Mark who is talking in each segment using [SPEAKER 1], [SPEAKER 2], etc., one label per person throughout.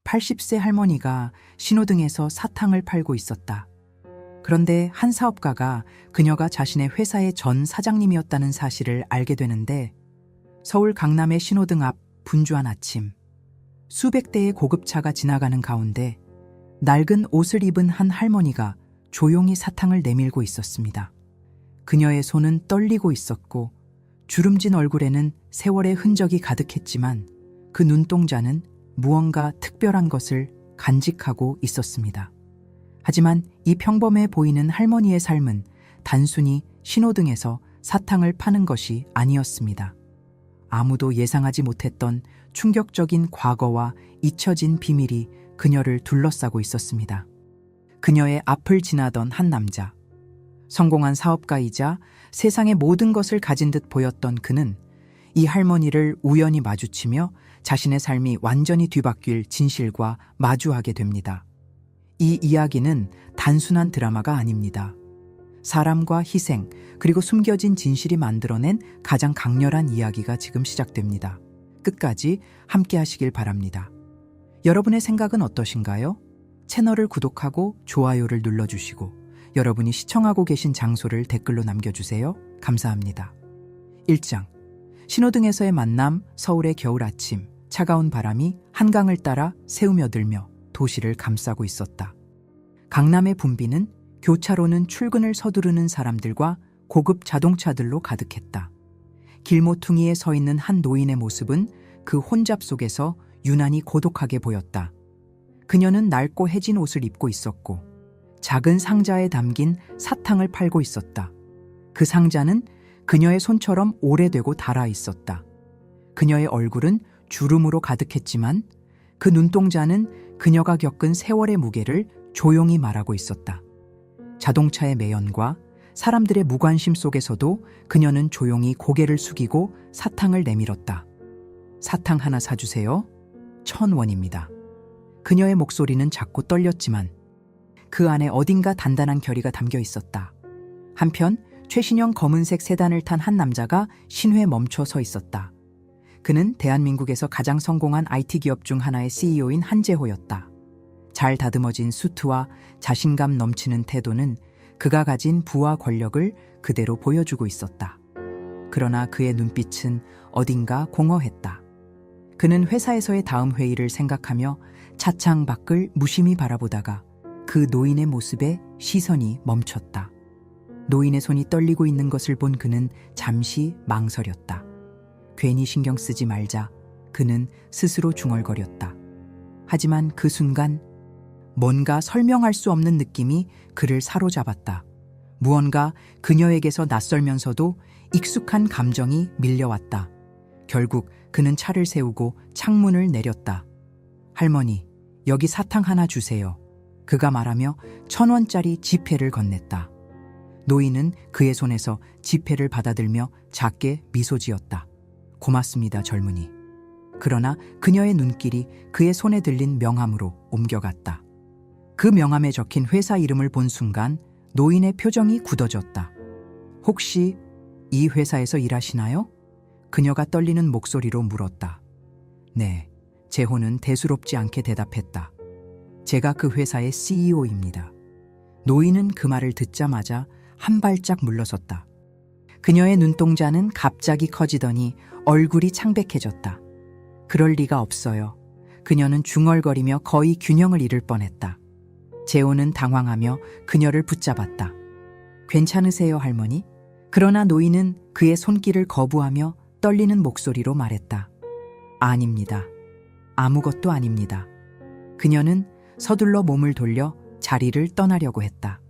[SPEAKER 1] 80세 할머니가 신호등에서 사탕을 팔고 있었다. 그런데 한 사업가가 그녀가 자신의 회사의 전 사장님이었다는 사실을 알게 되는데, 서울 강남의 신호등 앞 분주한 아침, 수백 대의 고급차가 지나가는 가운데 낡은 옷을 입은 한 할머니가 조용히 사탕을 내밀고 있었습니다. 그녀의 손은 떨리고 있었고 주름진 얼굴에는 세월의 흔적이 가득했지만 그 눈동자는 무언가 특별한 것을 간직하고 있었습니다. 하지만 이 평범해 보이는 할머니의 삶은 단순히 신호등에서 사탕을 파는 것이 아니었습니다. 아무도 예상하지 못했던 충격적인 과거와 잊혀진 비밀이 그녀를 둘러싸고 있었습니다. 그녀의 앞을 지나던 한 남자. 성공한 사업가이자 세상의 모든 것을 가진 듯 보였던 그는 이 할머니를 우연히 마주치며 자신의 삶이 완전히 뒤바뀔 진실과 마주하게 됩니다. 이 이야기는 단순한 드라마가 아닙니다. 사람과 희생, 그리고 숨겨진 진실이 만들어낸 가장 강렬한 이야기가 지금 시작됩니다. 끝까지 함께 하시길 바랍니다. 여러분의 생각은 어떠신가요? 채널을 구독하고 좋아요를 눌러주시고 여러분이 시청하고 계신 장소를 댓글로 남겨주세요. 감사합니다. 1장. 신호등에서의 만남. 서울의 겨울 아침. 차가운 바람이 한강을 따라 새우며들며 도시를 감싸고 있었다. 강남의 붐비는 교차로는 출근을 서두르는 사람들과 고급 자동차들로 가득했다. 길모퉁이에 서 있는 한 노인의 모습은 그 혼잡 속에서 유난히 고독하게 보였다. 그녀는 낡고 해진 옷을 입고 있었고 작은 상자에 담긴 사탕을 팔고 있었다. 그 상자는 그녀의 손처럼 오래되고 닳아 있었다. 그녀의 얼굴은 주름으로 가득했지만 그 눈동자는 그녀가 겪은 세월의 무게를 조용히 말하고 있었다. 자동차의 매연과 사람들의 무관심 속에서도 그녀는 조용히 고개를 숙이고 사탕을 내밀었다. 사탕 하나 사주세요. 1,000원입니다. 그녀의 목소리는 작고 떨렸지만 그 안에 어딘가 단단한 결의가 담겨 있었다. 한편 최신형 검은색 세단을 탄 한 남자가 신호에 멈춰 서 있었다. 그는 대한민국에서 가장 성공한 IT 기업 중 하나의 CEO인 한재호였다. 잘 다듬어진 수트와 자신감 넘치는 태도는 그가 가진 부와 권력을 그대로 보여주고 있었다. 그러나 그의 눈빛은 어딘가 공허했다. 그는 회사에서의 다음 회의를 생각하며 차창 밖을 무심히 바라보다가 그 노인의 모습에 시선이 멈췄다. 노인의 손이 떨리고 있는 것을 본 그는 잠시 망설였다. 괜히 신경 쓰지 말자. 그는 스스로 중얼거렸다. 하지만 그 순간 뭔가 설명할 수 없는 느낌이 그를 사로잡았다. 무언가 그녀에게서 낯설면서도 익숙한 감정이 밀려왔다. 결국 그는 차를 세우고 창문을 내렸다. 할머니, 여기 사탕 하나 주세요. 그가 말하며 1,000원짜리 지폐를 건넸다. 노인은 그의 손에서 지폐를 받아들며 작게 미소 지었다. 고맙습니다, 젊은이. 그러나 그녀의 눈길이 그의 손에 들린 명함으로 옮겨갔다. 그 명함에 적힌 회사 이름을 본 순간 노인의 표정이 굳어졌다. 혹시 이 회사에서 일하시나요? 그녀가 떨리는 목소리로 물었다. 네, 재호는 대수롭지 않게 대답했다. 제가 그 회사의 CEO입니다. 노인은 그 말을 듣자마자 한 발짝 물러섰다. 그녀의 눈동자는 갑자기 커지더니 얼굴이 창백해졌다. 그럴 리가 없어요. 그녀는 중얼거리며 거의 균형을 잃을 뻔했다. 재호는 당황하며 그녀를 붙잡았다. 괜찮으세요, 할머니? 그러나 노인은 그의 손길을 거부하며 떨리는 목소리로 말했다. 아닙니다. 아무것도 아닙니다. 그녀는 서둘러 몸을 돌려 자리를 떠나려고 했다.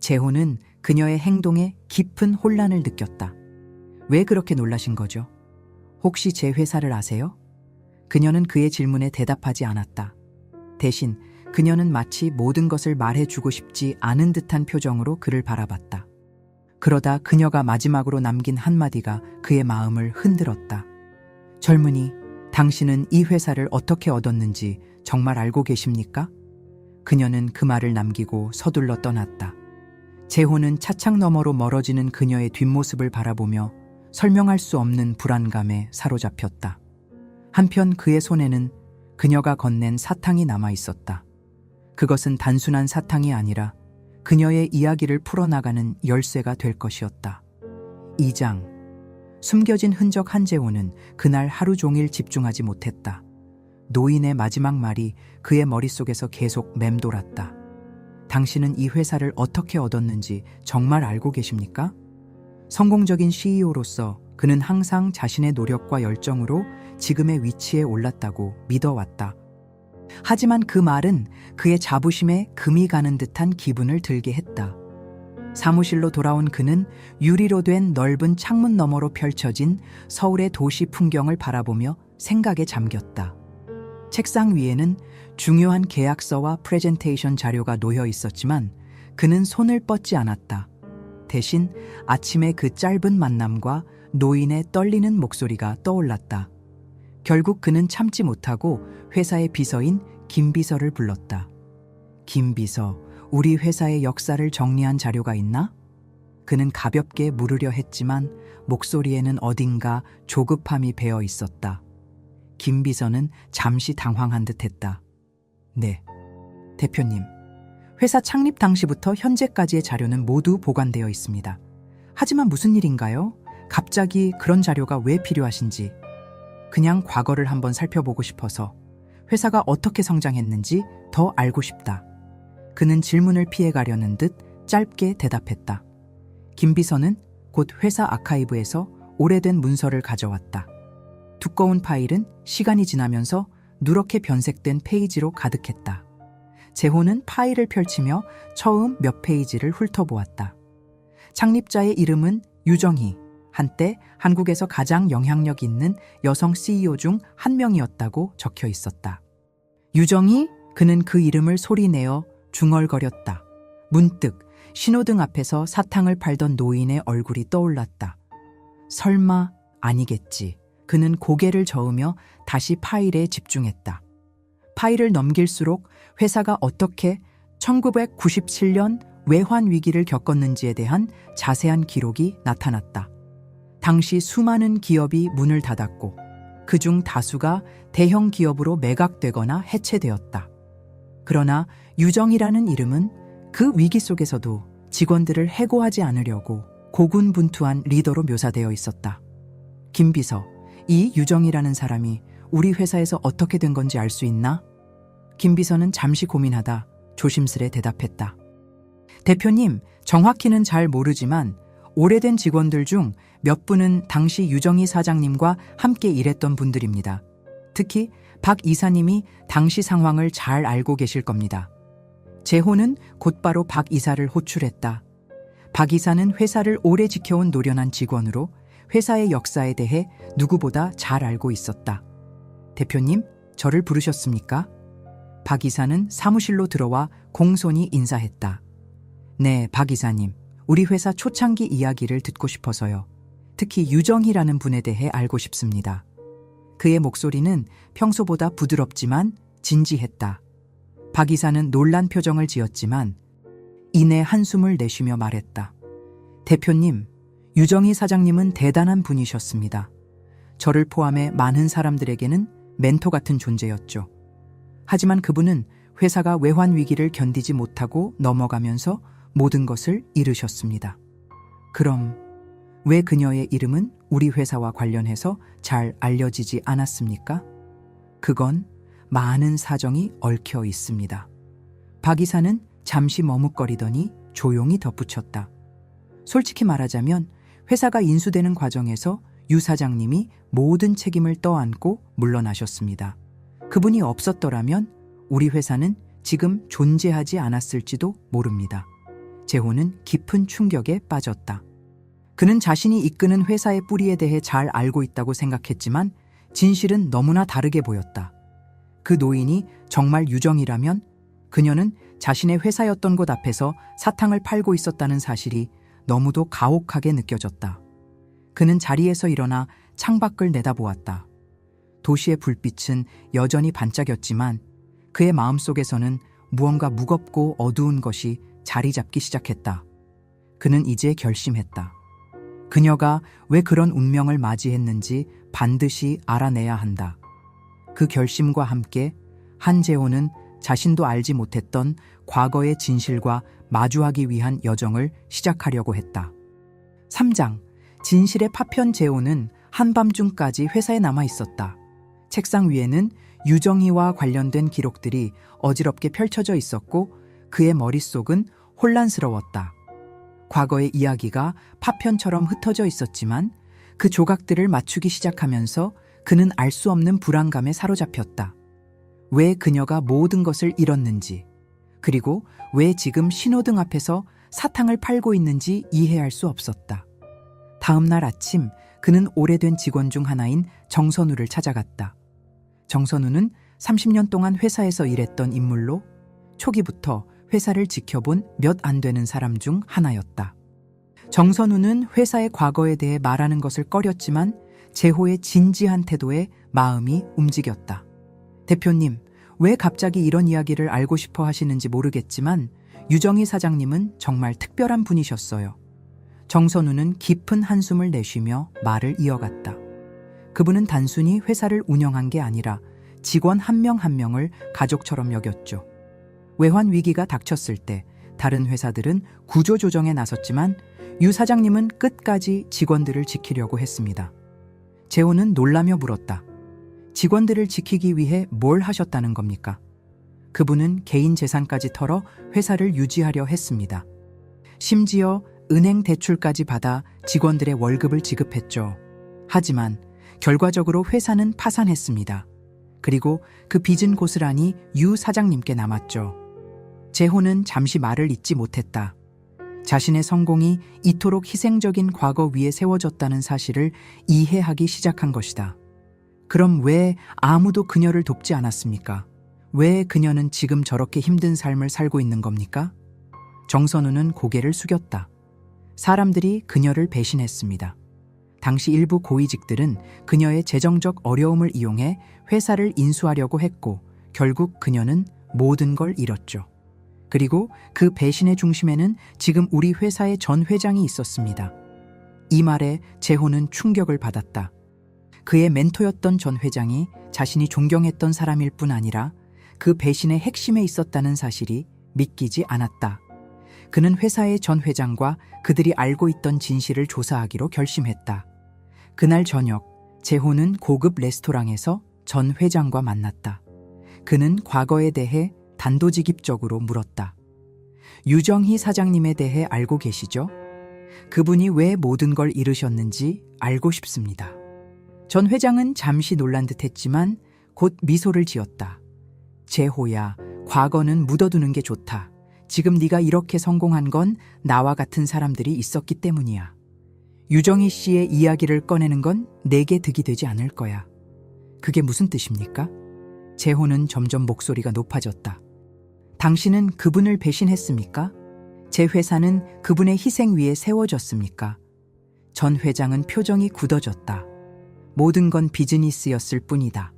[SPEAKER 1] 재호는 그녀의 행동에 깊은 혼란을 느꼈다. 왜 그렇게 놀라신 거죠? 혹시 제 회사를 아세요? 그녀는 그의 질문에 대답하지 않았다. 대신 그녀는 마치 모든 것을 말해주고 싶지 않은 듯한 표정으로 그를 바라봤다. 그러다 그녀가 마지막으로 남긴 한마디가 그의 마음을 흔들었다. 젊은이, 당신은 이 회사를 어떻게 얻었는지 정말 알고 계십니까? 그녀는 그 말을 남기고 서둘러 떠났다. 재호는 차창 너머로 멀어지는 그녀의 뒷모습을 바라보며 설명할 수 없는 불안감에 사로잡혔다. 한편 그의 손에는 그녀가 건넨 사탕이 남아 있었다. 그것은 단순한 사탕이 아니라 그녀의 이야기를 풀어나가는 열쇠가 될 것이었다. 2장. 숨겨진 흔적. 한재호는 그날 하루 종일 집중하지 못했다. 노인의 마지막 말이 그의 머릿속에서 계속 맴돌았다. 당신은 이 회사를 어떻게 얻었는지 정말 알고 계십니까? 성공적인 CEO로서 그는 항상 자신의 노력과 열정으로 지금의 위치에 올랐다고 믿어왔다. 하지만 그 말은 그의 자부심에 금이 가는 듯한 기분을 들게 했다. 사무실로 돌아온 그는 유리로 된 넓은 창문 너머로 펼쳐진 서울의 도시 풍경을 바라보며 생각에 잠겼다. 책상 위에는 중요한 계약서와 프레젠테이션 자료가 놓여 있었지만 그는 손을 뻗지 않았다. 대신 아침의 그 짧은 만남과 노인의 떨리는 목소리가 떠올랐다. 결국 그는 참지 못하고 회사의 비서인 김 비서를 불렀다. 김 비서, 우리 회사의 역사를 정리한 자료가 있나? 그는 가볍게 물으려 했지만 목소리에는 어딘가 조급함이 배어 있었다. 김 비서는 잠시 당황한 듯했다. 네, 대표님. 회사 창립 당시부터 현재까지의 자료는 모두 보관되어 있습니다. 하지만 무슨 일인가요? 갑자기 그런 자료가 왜 필요하신지. 그냥 과거를 한번 살펴보고 싶어서 회사가 어떻게 성장했는지 더 알고 싶다. 그는 질문을 피해가려는 듯 짧게 대답했다. 김 비서는 곧 회사 아카이브에서 오래된 문서를 가져왔다. 두꺼운 파일은 시간이 지나면서 누렇게 변색된 페이지로 가득했다. 재호는 파일을 펼치며 처음 몇 페이지를 훑어보았다. 창립자의 이름은 유정희, 한때 한국에서 가장 영향력 있는 여성 CEO 중 한 명이었다고 적혀 있었다. 유정희? 그는 그 이름을 소리내어 중얼거렸다. 문득 신호등 앞에서 사탕을 팔던 노인의 얼굴이 떠올랐다. 설마 아니겠지. 그는 고개를 저으며 다시 파일에 집중했다. 파일을 넘길수록 회사가 어떻게 1997년 외환 위기를 겪었는지에 대한 자세한 기록이 나타났다. 당시 수많은 기업이 문을 닫았고 그중 다수가 대형 기업으로 매각되거나 해체되었다. 그러나 유정이라는 이름은 그 위기 속에서도 직원들을 해고하지 않으려고 고군분투한 리더로 묘사되어 있었다. 김 비서, 이 유정이라는 사람이 우리 회사에서 어떻게 된 건지 알 수 있나? 김 비서는 잠시 고민하다 조심스레 대답했다. 대표님, 정확히는 잘 모르지만 오래된 직원들 중 몇 분은 당시 유정희 사장님과 함께 일했던 분들입니다. 특히 박 이사님이 당시 상황을 잘 알고 계실 겁니다. 재호는 곧바로 박 이사를 호출했다. 박 이사는 회사를 오래 지켜온 노련한 직원으로 회사의 역사에 대해 누구보다 잘 알고 있었다. 대표님, 저를 부르셨습니까? 박 이사는 사무실로 들어와 공손히 인사했다. 네, 박 이사님. 우리 회사 초창기 이야기를 듣고 싶어서요. 특히 유정희라는 분에 대해 알고 싶습니다. 그의 목소리는 평소보다 부드럽지만 진지했다. 박 이사는 놀란 표정을 지었지만 이내 한숨을 내쉬며 말했다. 대표님, 유정희 사장님은 대단한 분이셨습니다. 저를 포함해 많은 사람들에게는 멘토 같은 존재였죠. 하지만 그분은 회사가 외환 위기를 견디지 못하고 넘어가면서 모든 것을 잃으셨습니다. 그럼 왜 그녀의 이름은 우리 회사와 관련해서 잘 알려지지 않았습니까? 그건 많은 사정이 얽혀 있습니다. 박 이사는 잠시 머뭇거리더니 조용히 덧붙였다. 솔직히 말하자면 회사가 인수되는 과정에서 유 사장님이 모든 책임을 떠안고 물러나셨습니다. 그분이 없었더라면 우리 회사는 지금 존재하지 않았을지도 모릅니다. 재호는 깊은 충격에 빠졌다. 그는 자신이 이끄는 회사의 뿌리에 대해 잘 알고 있다고 생각했지만 진실은 너무나 다르게 보였다. 그 노인이 정말 유정이라면 그녀는 자신의 회사였던 곳 앞에서 사탕을 팔고 있었다는 사실이 너무도 가혹하게 느껴졌다. 그는 자리에서 일어나 창밖을 내다보았다. 도시의 불빛은 여전히 반짝였지만 그의 마음속에서는 무언가 무겁고 어두운 것이 자리 잡기 시작했다. 그는 이제 결심했다. 그녀가 왜 그런 운명을 맞이했는지 반드시 알아내야 한다. 그 결심과 함께 한재호는 자신도 알지 못했던 과거의 진실과 마주하기 위한 여정을 시작하려고 했다. 3장. 진실의 파편 재호는 한밤중까지 회사에 남아 있었다. 책상 위에는 유정희와 관련된 기록들이 어지럽게 펼쳐져 있었고 그의 머릿속은 혼란스러웠다. 과거의 이야기가 파편처럼 흩어져 있었지만 그 조각들을 맞추기 시작하면서 그는 알 수 없는 불안감에 사로잡혔다. 왜 그녀가 모든 것을 잃었는지, 그리고 왜 지금 신호등 앞에서 사탕을 팔고 있는지 이해할 수 없었다. 다음 날 아침 그는 오래된 직원 중 하나인 정선우를 찾아갔다. 정선우는 30년 동안 회사에서 일했던 인물로 초기부터 회사를 지켜본 몇 안 되는 사람 중 하나였다. 정선우는 회사의 과거에 대해 말하는 것을 꺼렸지만 재호의 진지한 태도에 마음이 움직였다. 대표님, 왜 갑자기 이런 이야기를 알고 싶어 하시는지 모르겠지만 유정희 사장님은 정말 특별한 분이셨어요. 정선우는 깊은 한숨을 내쉬며 말을 이어갔다. 그분은 단순히 회사를 운영한 게 아니라 직원 한 명 한 명을 가족처럼 여겼죠. 외환 위기가 닥쳤을 때 다른 회사들은 구조조정에 나섰지만 유 사장님은 끝까지 직원들을 지키려고 했습니다. 재호는 놀라며 물었다. 직원들을 지키기 위해 뭘 하셨다는 겁니까? 그분은 개인 재산까지 털어 회사를 유지하려 했습니다. 심지어 은행 대출까지 받아 직원들의 월급을 지급했죠. 하지만 결과적으로 회사는 파산했습니다. 그리고 그 빚은 고스란히 유 사장님께 남았죠. 재호는 잠시 말을 잇지 못했다. 자신의 성공이 이토록 희생적인 과거 위에 세워졌다는 사실을 이해하기 시작한 것이다. 그럼 왜 아무도 그녀를 돕지 않았습니까? 왜 그녀는 지금 저렇게 힘든 삶을 살고 있는 겁니까? 정선우는 고개를 숙였다. 사람들이 그녀를 배신했습니다. 당시 일부 고위직들은 그녀의 재정적 어려움을 이용해 회사를 인수하려고 했고 결국 그녀는 모든 걸 잃었죠. 그리고 그 배신의 중심에는 지금 우리 회사의 전 회장이 있었습니다. 이 말에 재호는 충격을 받았다. 그의 멘토였던 전 회장이 자신이 존경했던 사람일 뿐 아니라 그 배신의 핵심에 있었다는 사실이 믿기지 않았다. 그는 회사의 전 회장과 그들이 알고 있던 진실을 조사하기로 결심했다. 그날 저녁, 재호는 고급 레스토랑에서 전 회장과 만났다. 그는 과거에 대해 단도직입적으로 물었다. 유정희 사장님에 대해 알고 계시죠? 그분이 왜 모든 걸 잃으셨는지 알고 싶습니다. 전 회장은 잠시 놀란 듯 했지만 곧 미소를 지었다. 재호야, 과거는 묻어두는 게 좋다. 지금 네가 이렇게 성공한 건 나와 같은 사람들이 있었기 때문이야. 유정희 씨의 이야기를 꺼내는 건 내게 득이 되지 않을 거야. 그게 무슨 뜻입니까? 재호는 점점 목소리가 높아졌다. 당신은 그분을 배신했습니까? 제 회사는 그분의 희생 위에 세워졌습니까? 전 회장은 표정이 굳어졌다. 모든 건 비즈니스였을 뿐이다.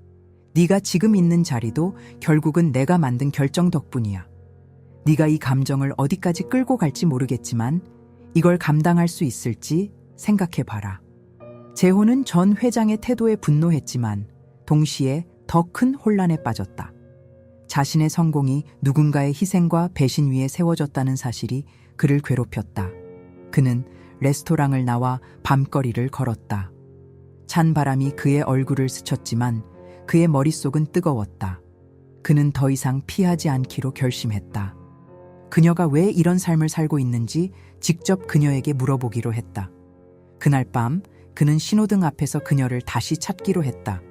[SPEAKER 1] 네가 지금 있는 자리도 결국은 내가 만든 결정 덕분이야. 네가 이 감정을 어디까지 끌고 갈지 모르겠지만 이걸 감당할 수 있을지 생각해봐라. 재호는 전 회장의 태도에 분노했지만 동시에 더 큰 혼란에 빠졌다. 자신의 성공이 누군가의 희생과 배신 위에 세워졌다는 사실이 그를 괴롭혔다. 그는 레스토랑을 나와 밤거리를 걸었다. 찬 바람이 그의 얼굴을 스쳤지만 그의 머릿속은 뜨거웠다. 그는 더 이상 피하지 않기로 결심했다. 그녀가 왜 이런 삶을 살고 있는지 직접 그녀에게 물어보기로 했다. 그날 밤 그는 신호등 앞에서 그녀를 다시 찾기로 했다.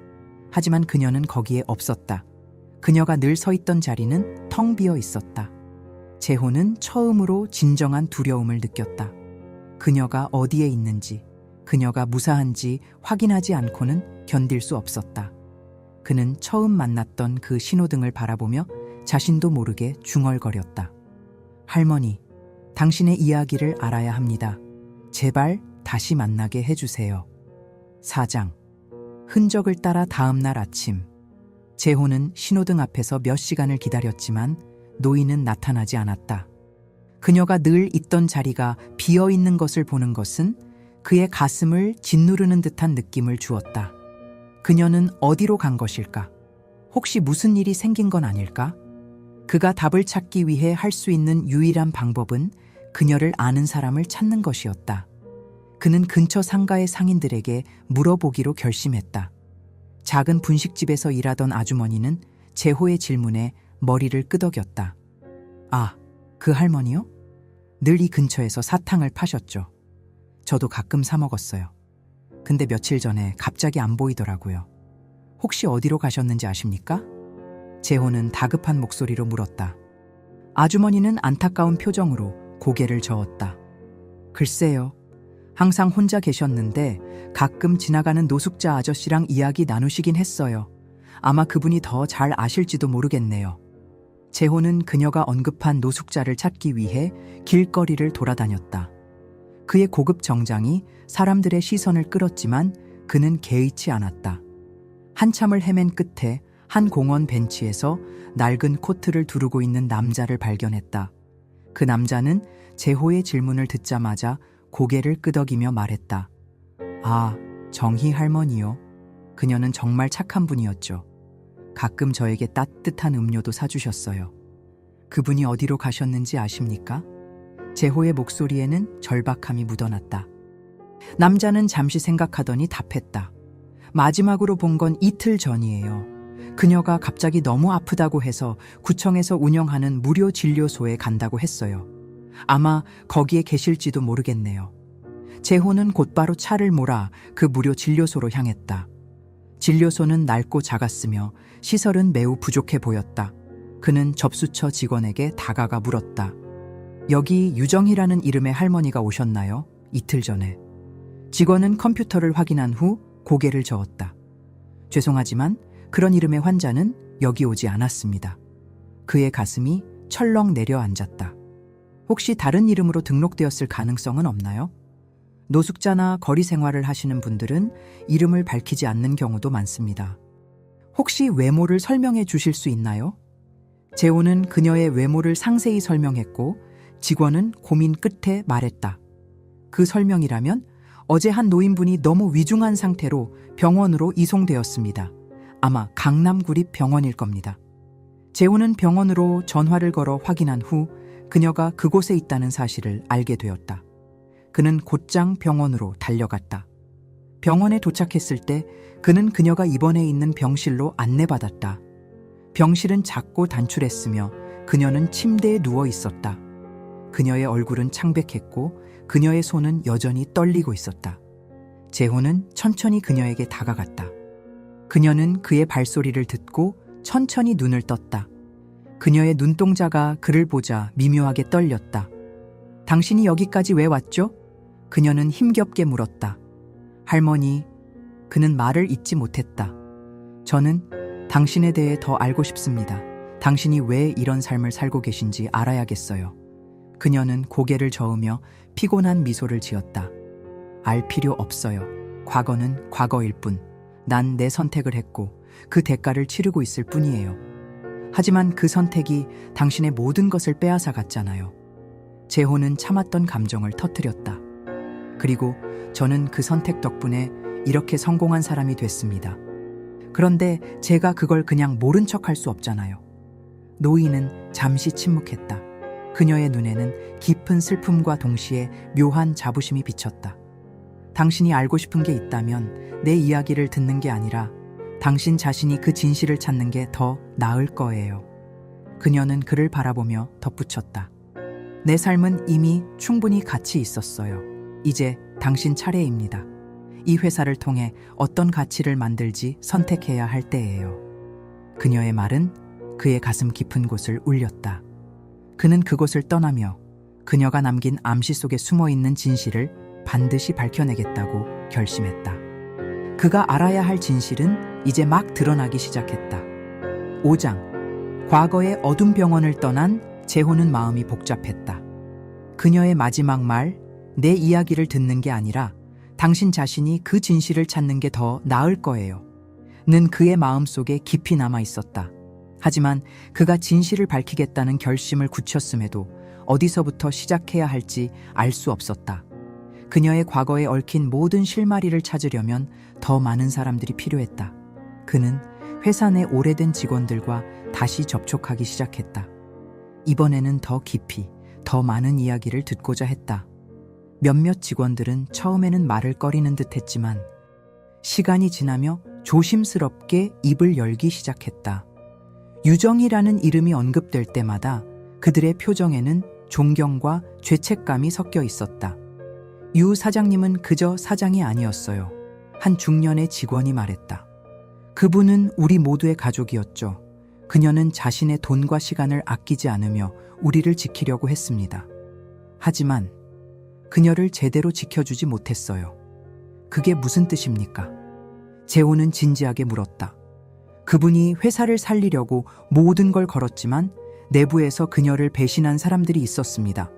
[SPEAKER 1] 하지만 그녀는 거기에 없었다. 그녀가 늘 서 있던 자리는 텅 비어 있었다. 재호는 처음으로 진정한 두려움을 느꼈다. 그녀가 어디에 있는지, 그녀가 무사한지 확인하지 않고는 견딜 수 없었다. 그는 처음 만났던 그 신호등을 바라보며 자신도 모르게 중얼거렸다. 할머니, 당신의 이야기를 알아야 합니다. 제발 다시 만나게 해주세요. 4장. 흔적을 따라 다음 날 아침. 재호는 신호등 앞에서 몇 시간을 기다렸지만 노인은 나타나지 않았다. 그녀가 늘 있던 자리가 비어있는 것을 보는 것은 그의 가슴을 짓누르는 듯한 느낌을 주었다. 그녀는 어디로 간 것일까? 혹시 무슨 일이 생긴 건 아닐까? 그가 답을 찾기 위해 할 수 있는 유일한 방법은 그녀를 아는 사람을 찾는 것이었다. 그는 근처 상가의 상인들에게 물어보기로 결심했다. 작은 분식집에서 일하던 아주머니는 재호의 질문에 머리를 끄덕였다. 아, 그 할머니요? 늘 이 근처에서 사탕을 파셨죠. 저도 가끔 사 먹었어요. 근데 며칠 전에 갑자기 안 보이더라고요. 혹시 어디로 가셨는지 아십니까? 재호는 다급한 목소리로 물었다. 아주머니는 안타까운 표정으로 고개를 저었다. 글쎄요. 항상 혼자 계셨는데 가끔 지나가는 노숙자 아저씨랑 이야기 나누시긴 했어요. 아마 그분이 더 잘 아실지도 모르겠네요. 재호는 그녀가 언급한 노숙자를 찾기 위해 길거리를 돌아다녔다. 그의 고급 정장이 사람들의 시선을 끌었지만 그는 개의치 않았다. 한참을 헤맨 끝에 한 공원 벤치에서 낡은 코트를 두르고 있는 남자를 발견했다. 그 남자는 재호의 질문을 듣자마자 고개를 끄덕이며 말했다. 아, 정희 할머니요. 그녀는 정말 착한 분이었죠. 가끔 저에게 따뜻한 음료도 사주셨어요. 그분이 어디로 가셨는지 아십니까? 재호의 목소리에는 절박함이 묻어났다. 남자는 잠시 생각하더니 답했다. 마지막으로 본 건 이틀 전이에요. 그녀가 갑자기 너무 아프다고 해서 구청에서 운영하는 무료 진료소에 간다고 했어요. 아마 거기에 계실지도 모르겠네요. 재호는 곧바로 차를 몰아 그 무료 진료소로 향했다. 진료소는 낡고 작았으며 시설은 매우 부족해 보였다. 그는 접수처 직원에게 다가가 물었다. 여기 유정희라는 이름의 할머니가 오셨나요? 이틀 전에. 직원은 컴퓨터를 확인한 후 고개를 저었다. 죄송하지만 그런 이름의 환자는 여기 오지 않았습니다. 그의 가슴이 철렁 내려앉았다. 혹시 다른 이름으로 등록되었을 가능성은 없나요? 노숙자나 거리 생활을 하시는 분들은 이름을 밝히지 않는 경우도 많습니다. 혹시 외모를 설명해 주실 수 있나요? 재호는 그녀의 외모를 상세히 설명했고 직원은 고민 끝에 말했다. 그 설명이라면 어제 한 노인분이 너무 위중한 상태로 병원으로 이송되었습니다. 아마 강남구립 병원일 겁니다. 재호는 병원으로 전화를 걸어 확인한 후 그녀가 그곳에 있다는 사실을 알게 되었다. 그는 곧장 병원으로 달려갔다. 병원에 도착했을 때 그는 그녀가 입원해 있는 병실로 안내받았다. 병실은 작고 단출했으며 그녀는 침대에 누워 있었다. 그녀의 얼굴은 창백했고 그녀의 손은 여전히 떨리고 있었다. 재호는 천천히 그녀에게 다가갔다. 그녀는 그의 발소리를 듣고 천천히 눈을 떴다. 그녀의 눈동자가 그를 보자 미묘하게 떨렸다. 당신이 여기까지 왜 왔죠? 그녀는 힘겹게 물었다. 할머니, 그는 말을 잇지 못했다. 저는 당신에 대해 더 알고 싶습니다. 당신이 왜 이런 삶을 살고 계신지 알아야겠어요. 그녀는 고개를 저으며 피곤한 미소를 지었다. 알 필요 없어요. 과거는 과거일 뿐. 난 내 선택을 했고 그 대가를 치르고 있을 뿐이에요. 하지만 그 선택이 당신의 모든 것을 빼앗아 갔잖아요. 재호는 참았던 감정을 터뜨렸다. 그리고 저는 그 선택 덕분에 이렇게 성공한 사람이 됐습니다. 그런데 제가 그걸 그냥 모른 척 할 수 없잖아요. 노인은 잠시 침묵했다. 그녀의 눈에는 깊은 슬픔과 동시에 묘한 자부심이 비쳤다. 당신이 알고 싶은 게 있다면 내 이야기를 듣는 게 아니라 당신 자신이 그 진실을 찾는 게 더 나을 거예요. 그녀는 그를 바라보며 덧붙였다. 내 삶은 이미 충분히 가치 있었어요. 이제 당신 차례입니다. 이 회사를 통해 어떤 가치를 만들지 선택해야 할 때예요. 그녀의 말은 그의 가슴 깊은 곳을 울렸다. 그는 그곳을 떠나며 그녀가 남긴 암시 속에 숨어있는 진실을 반드시 밝혀내겠다고 결심했다. 그가 알아야 할 진실은 이제 막 드러나기 시작했다. 5장. 과거의 어둠 병원을 떠난 재호는 마음이 복잡했다. 그녀의 마지막 말, 내 이야기를 듣는 게 아니라 당신 자신이 그 진실을 찾는 게 더 나을 거예요. 는 그의 마음속에 깊이 남아 있었다. 하지만 그가 진실을 밝히겠다는 결심을 굳혔음에도 어디서부터 시작해야 할지 알 수 없었다. 그녀의 과거에 얽힌 모든 실마리를 찾으려면 더 많은 사람들이 필요했다. 그는 회사 내 오래된 직원들과 다시 접촉하기 시작했다. 이번에는 더 깊이, 더 많은 이야기를 듣고자 했다. 몇몇 직원들은 처음에는 말을 꺼리는 듯 했지만 시간이 지나며 조심스럽게 입을 열기 시작했다. 유정이라는 이름이 언급될 때마다 그들의 표정에는 존경과 죄책감이 섞여 있었다. 유 사장님은 그저 사장이 아니었어요. 한 중년의 직원이 말했다. 그분은 우리 모두의 가족이었죠. 그녀는 자신의 돈과 시간을 아끼지 않으며 우리를 지키려고 했습니다. 하지만 그녀를 제대로 지켜주지 못했어요. 그게 무슨 뜻입니까? 재호는 진지하게 물었다. 그분이 회사를 살리려고 모든 걸 걸었지만 내부에서 그녀를 배신한 사람들이 있었습니다.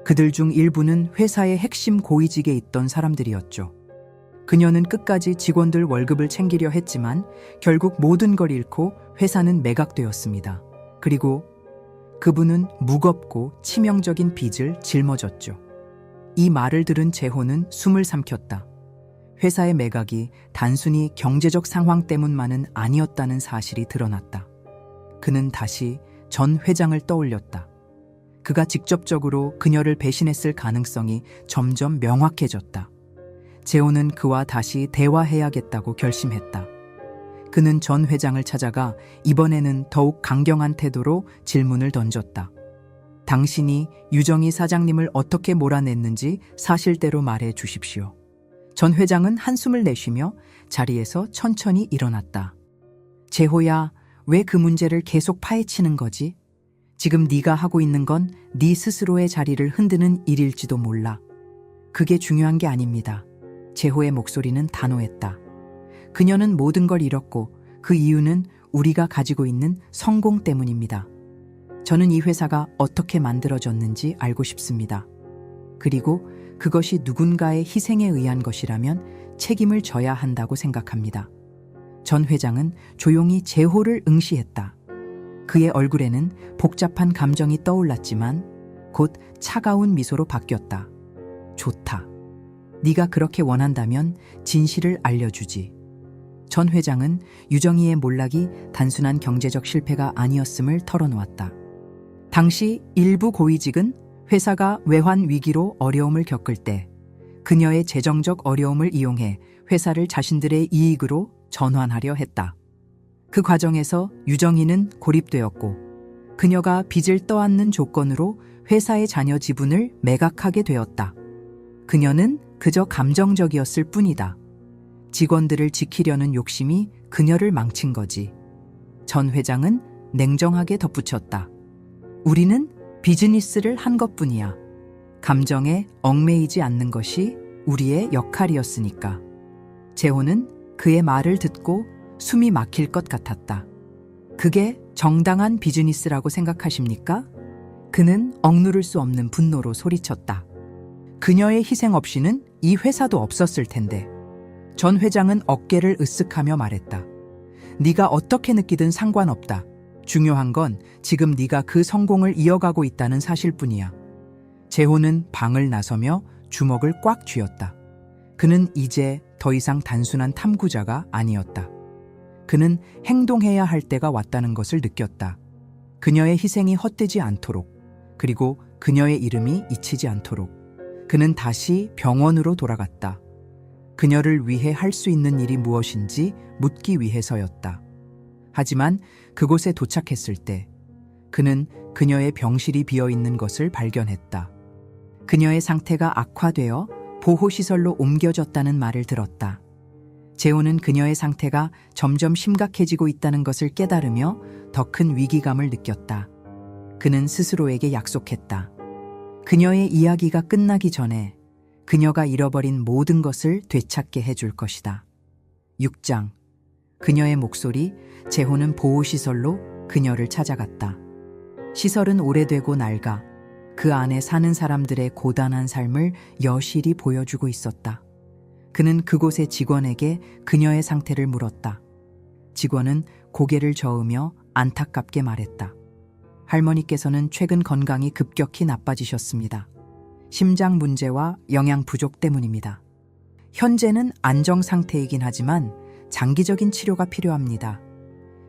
[SPEAKER 1] 그들 중 일부는 회사의 핵심 고위직에 있던 사람들이었죠. 그녀는 끝까지 직원들 월급을 챙기려 했지만 결국 모든 걸 잃고 회사는 매각되었습니다. 그리고 그분은 무겁고 치명적인 빚을 짊어졌죠. 이 말을 들은 재호는 숨을 삼켰다. 회사의 매각이 단순히 경제적 상황 때문만은 아니었다는 사실이 드러났다. 그는 다시 전 회장을 떠올렸다. 그가 직접적으로 그녀를 배신했을 가능성이 점점 명확해졌다. 재호는 그와 다시 대화해야겠다고 결심했다. 그는 전 회장을 찾아가 이번에는 더욱 강경한 태도로 질문을 던졌다. 당신이 유정희 사장님을 어떻게 몰아냈는지 사실대로 말해 주십시오. 전 회장은 한숨을 내쉬며 자리에서 천천히 일어났다. 재호야, 왜 그 문제를 계속 파헤치는 거지? 지금 네가 하고 있는 건 네 스스로의 자리를 흔드는 일일지도 몰라. 그게 중요한 게 아닙니다. 재호의 목소리는 단호했다. 그녀는 모든 걸 잃었고 그 이유는 우리가 가지고 있는 성공 때문입니다. 저는 이 회사가 어떻게 만들어졌는지 알고 싶습니다. 그리고 그것이 누군가의 희생에 의한 것이라면 책임을 져야 한다고 생각합니다. 전 회장은 조용히 재호를 응시했다. 그의 얼굴에는 복잡한 감정이 떠올랐지만 곧 차가운 미소로 바뀌었다. 좋다. 네가 그렇게 원한다면 진실을 알려주지. 전 회장은 유정희의 몰락이 단순한 경제적 실패가 아니었음을 털어놓았다. 당시 일부 고위직은 회사가 외환 위기로 어려움을 겪을 때 그녀의 재정적 어려움을 이용해 회사를 자신들의 이익으로 전환하려 했다. 그 과정에서 유정희는 고립되었고 그녀가 빚을 떠안는 조건으로 회사의 자녀 지분을 매각하게 되었다. 그녀는 그저 감정적이었을 뿐이다. 직원들을 지키려는 욕심이 그녀를 망친 거지. 전 회장은 냉정하게 덧붙였다. 우리는 비즈니스를 한 것뿐이야. 감정에 얽매이지 않는 것이 우리의 역할이었으니까. 재호는 그의 말을 듣고 숨이 막힐 것 같았다. 그게 정당한 비즈니스라고 생각하십니까? 그는 억누를 수 없는 분노로 소리쳤다. 그녀의 희생 없이는 이 회사도 없었을 텐데. 전 회장은 어깨를 으쓱하며 말했다. 네가 어떻게 느끼든 상관없다. 중요한 건 지금 네가 그 성공을 이어가고 있다는 사실뿐이야. 재호는 방을 나서며 주먹을 꽉 쥐었다. 그는 이제 더 이상 단순한 탐구자가 아니었다. 그는 행동해야 할 때가 왔다는 것을 느꼈다. 그녀의 희생이 헛되지 않도록, 그리고 그녀의 이름이 잊히지 않도록. 그는 다시 병원으로 돌아갔다. 그녀를 위해 할 수 있는 일이 무엇인지 묻기 위해서였다. 하지만 그곳에 도착했을 때 그는 그녀의 병실이 비어있는 것을 발견했다. 그녀의 상태가 악화되어 보호시설로 옮겨졌다는 말을 들었다. 재호는 그녀의 상태가 점점 심각해지고 있다는 것을 깨달으며 더 큰 위기감을 느꼈다. 그는 스스로에게 약속했다. 그녀의 이야기가 끝나기 전에 그녀가 잃어버린 모든 것을 되찾게 해줄 것이다. 6장. 그녀의 목소리. 재호는 보호시설로 그녀를 찾아갔다. 시설은 오래되고 낡아 그 안에 사는 사람들의 고단한 삶을 여실히 보여주고 있었다. 그는 그곳의 직원에게 그녀의 상태를 물었다. 직원은 고개를 저으며 안타깝게 말했다. 할머니께서는 최근 건강이 급격히 나빠지셨습니다. 심장 문제와 영양 부족 때문입니다. 현재는 안정 상태이긴 하지만 장기적인 치료가 필요합니다.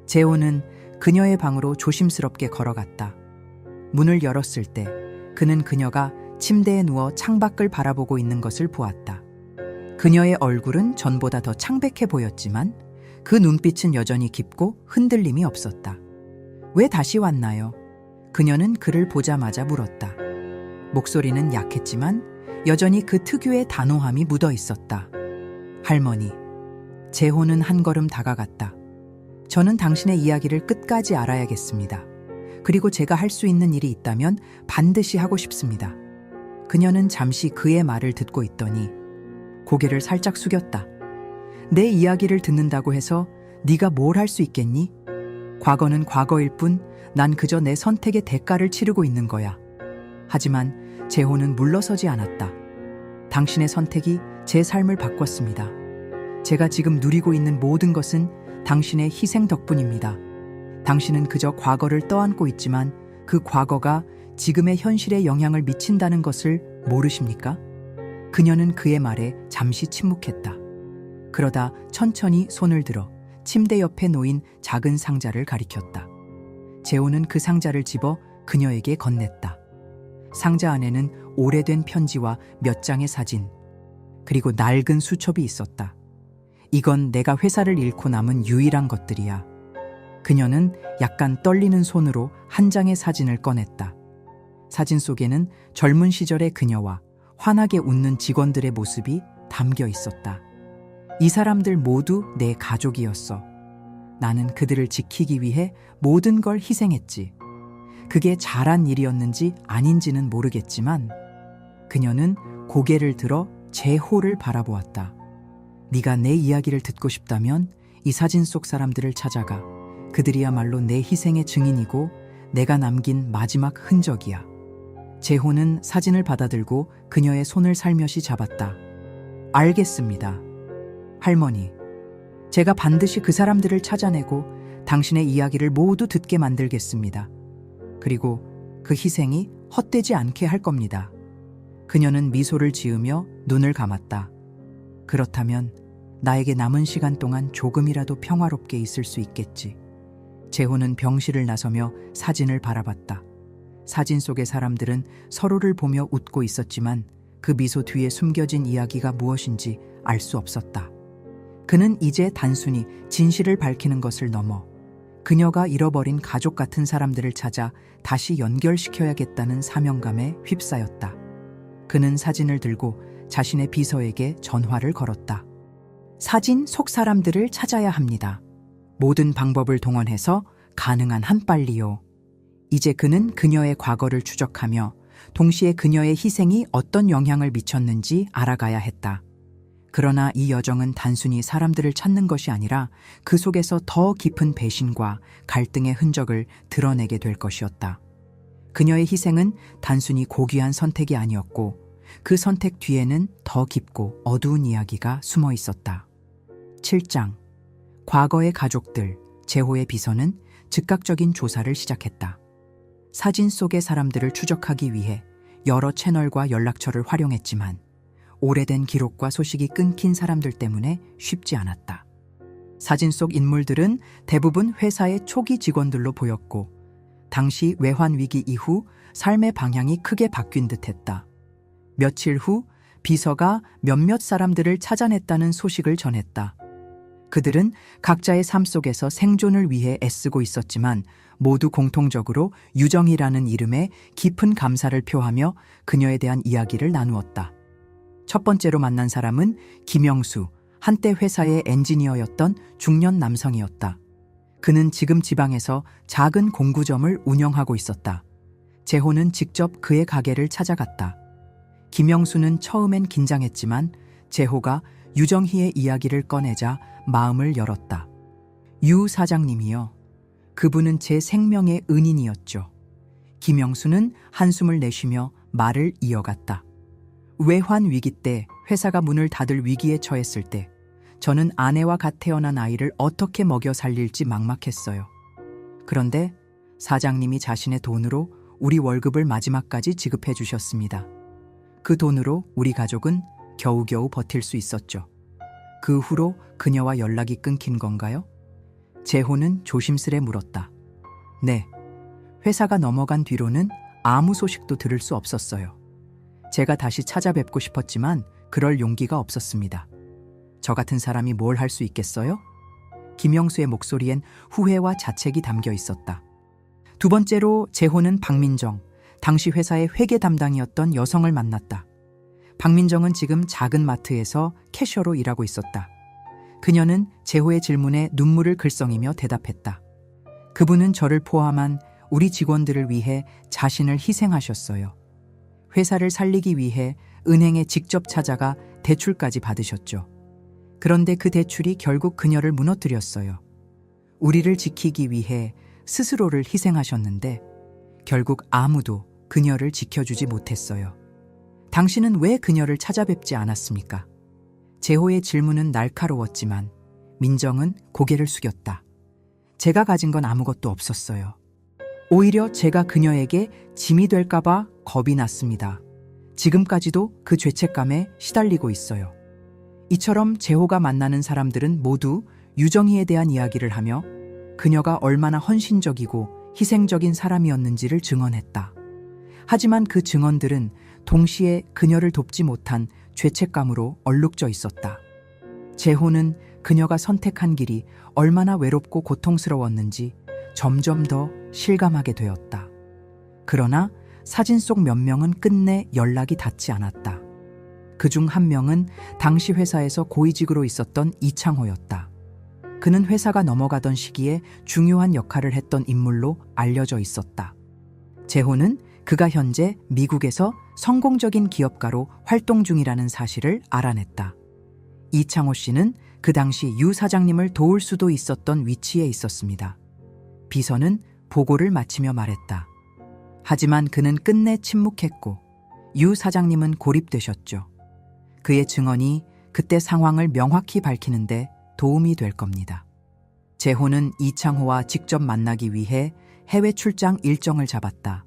[SPEAKER 1] 재호는 그녀의 방으로 조심스럽게 걸어갔다. 문을 열었을 때 그는 그녀가 침대에 누워 창밖을 바라보고 있는 것을 보았다. 그녀의 얼굴은 전보다 더 창백해 보였지만 그 눈빛은 여전히 깊고 흔들림이 없었다. 왜 다시 왔나요? 그녀는 그를 보자마자 물었다. 목소리는 약했지만 여전히 그 특유의 단호함이 묻어 있었다. 할머니. 재호는 한 걸음 다가갔다. 저는 당신의 이야기를 끝까지 알아야겠습니다. 그리고 제가 할 수 있는 일이 있다면 반드시 하고 싶습니다. 그녀는 잠시 그의 말을 듣고 있더니 고개를 살짝 숙였다. 내 이야기를 듣는다고 해서 네가 뭘 할 수 있겠니? 과거는 과거일 뿐 난 그저 내 선택의 대가를 치르고 있는 거야. 하지만 재호는 물러서지 않았다. 당신의 선택이 제 삶을 바꿨습니다. 제가 지금 누리고 있는 모든 것은 당신의 희생 덕분입니다. 당신은 그저 과거를 떠안고 있지만 그 과거가 지금의 현실에 영향을 미친다는 것을 모르십니까? 그녀는 그의 말에 잠시 침묵했다. 그러다 천천히 손을 들어 침대 옆에 놓인 작은 상자를 가리켰다. 재호는 그 상자를 집어 그녀에게 건넸다. 상자 안에는 오래된 편지와 몇 장의 사진, 그리고 낡은 수첩이 있었다. 이건 내가 회사를 잃고 남은 유일한 것들이야. 그녀는 약간 떨리는 손으로 한 장의 사진을 꺼냈다. 사진 속에는 젊은 시절의 그녀와 환하게 웃는 직원들의 모습이 담겨 있었다. 이 사람들 모두 내 가족이었어. 나는 그들을 지키기 위해 모든 걸 희생했지. 그게 잘한 일이었는지 아닌지는 모르겠지만 그녀는 고개를 들어 재호를 바라보았다. 네가 내 이야기를 듣고 싶다면 이 사진 속 사람들을 찾아가. 그들이야말로 내 희생의 증인이고 내가 남긴 마지막 흔적이야. 재호는 사진을 받아들고 그녀의 손을 살며시 잡았다. 알겠습니다. 할머니, 제가 반드시 그 사람들을 찾아내고 당신의 이야기를 모두 듣게 만들겠습니다. 그리고 그 희생이 헛되지 않게 할 겁니다. 그녀는 미소를 지으며 눈을 감았다. 그렇다면 나에게 남은 시간 동안 조금이라도 평화롭게 있을 수 있겠지. 재호는 병실을 나서며 사진을 바라봤다. 사진 속의 사람들은 서로를 보며 웃고 있었지만 그 미소 뒤에 숨겨진 이야기가 무엇인지 알 수 없었다. 그는 이제 단순히 진실을 밝히는 것을 넘어 그녀가 잃어버린 가족 같은 사람들을 찾아 다시 연결시켜야겠다는 사명감에 휩싸였다. 그는 사진을 들고 자신의 비서에게 전화를 걸었다. 사진 속 사람들을 찾아야 합니다. 모든 방법을 동원해서 가능한 한 빨리요. 이제 그는 그녀의 과거를 추적하며 동시에 그녀의 희생이 어떤 영향을 미쳤는지 알아가야 했다. 그러나 이 여정은 단순히 사람들을 찾는 것이 아니라 그 속에서 더 깊은 배신과 갈등의 흔적을 드러내게 될 것이었다. 그녀의 희생은 단순히 고귀한 선택이 아니었고 그 선택 뒤에는 더 깊고 어두운 이야기가 숨어 있었다. 7장. 과거의 가족들, 재호의 비서는 즉각적인 조사를 시작했다. 사진 속의 사람들을 추적하기 위해 여러 채널과 연락처를 활용했지만 오래된 기록과 소식이 끊긴 사람들 때문에 쉽지 않았다. 사진 속 인물들은 대부분 회사의 초기 직원들로 보였고 당시 외환 위기 이후 삶의 방향이 크게 바뀐 듯했다. 며칠 후 비서가 몇몇 사람들을 찾아냈다는 소식을 전했다. 그들은 각자의 삶 속에서 생존을 위해 애쓰고 있었지만 모두 공통적으로 유정이라는 이름에 깊은 감사를 표하며 그녀에 대한 이야기를 나누었다. 첫 번째로 만난 사람은 김영수, 한때 회사의 엔지니어였던 중년 남성이었다. 그는 지금 지방에서 작은 공구점을 운영하고 있었다. 재호는 직접 그의 가게를 찾아갔다. 김영수는 처음엔 긴장했지만 재호가 유정희의 이야기를 꺼내자 마음을 열었다. 유 사장님이요. 그분은 제 생명의 은인이었죠. 김영수는 한숨을 내쉬며 말을 이어갔다. 외환 위기 때 회사가 문을 닫을 위기에 처했을 때 저는 아내와 갓 태어난 아이를 어떻게 먹여 살릴지 막막했어요. 그런데 사장님이 자신의 돈으로 우리 월급을 마지막까지 지급해 주셨습니다. 그 돈으로 우리 가족은 겨우겨우 버틸 수 있었죠. 그 후로 그녀와 연락이 끊긴 건가요? 재호는 조심스레 물었다. 네. 회사가 넘어간 뒤로는 아무 소식도 들을 수 없었어요. 제가 다시 찾아뵙고 싶었지만 그럴 용기가 없었습니다. 저 같은 사람이 뭘 할 수 있겠어요? 김영수의 목소리엔 후회와 자책이 담겨 있었다. 두 번째로 재호는 박민정, 당시 회사의 회계 담당이었던 여성을 만났다. 박민정은 지금 작은 마트에서 캐셔로 일하고 있었다. 그녀는 재호의 질문에 눈물을 글썽이며 대답했다. 그분은 저를 포함한 우리 직원들을 위해 자신을 희생하셨어요. 회사를 살리기 위해 은행에 직접 찾아가 대출까지 받으셨죠. 그런데 그 대출이 결국 그녀를 무너뜨렸어요. 우리를 지키기 위해 스스로를 희생하셨는데 결국 아무도 그녀를 지켜주지 못했어요. 당신은 왜 그녀를 찾아뵙지 않았습니까? 재호의 질문은 날카로웠지만 민정은 고개를 숙였다. 제가 가진 건 아무것도 없었어요. 오히려 제가 그녀에게 짐이 될까봐 겁이 났습니다. 지금까지도 그 죄책감에 시달리고 있어요. 이처럼 재호가 만나는 사람들은 모두 유정희에 대한 이야기를 하며 그녀가 얼마나 헌신적이고 희생적인 사람이었는지를 증언했다. 하지만 그 증언들은 동시에 그녀를 돕지 못한 죄책감으로 얼룩져 있었다. 재호는 그녀가 선택한 길이 얼마나 외롭고 고통스러웠는지 점점 더 실감하게 되었다. 그러나 사진 속 몇 명은 끝내 연락이 닿지 않았다. 그중 한 명은 당시 회사에서 고위직으로 있었던 이창호였다. 그는 회사가 넘어가던 시기에 중요한 역할을 했던 인물로 알려져 있었다. 재호는 그가 현재 미국에서 성공적인 기업가로 활동 중이라는 사실을 알아냈다. 이창호 씨는 그 당시 유 사장님을 도울 수도 있었던 위치에 있었습니다. 비서는 보고를 마치며 말했다. 하지만 그는 끝내 침묵했고 유 사장님은 고립되셨죠. 그의 증언이 그때 상황을 명확히 밝히는데 도움이 될 겁니다. 재호는 이창호와 직접 만나기 위해 해외 출장 일정을 잡았다.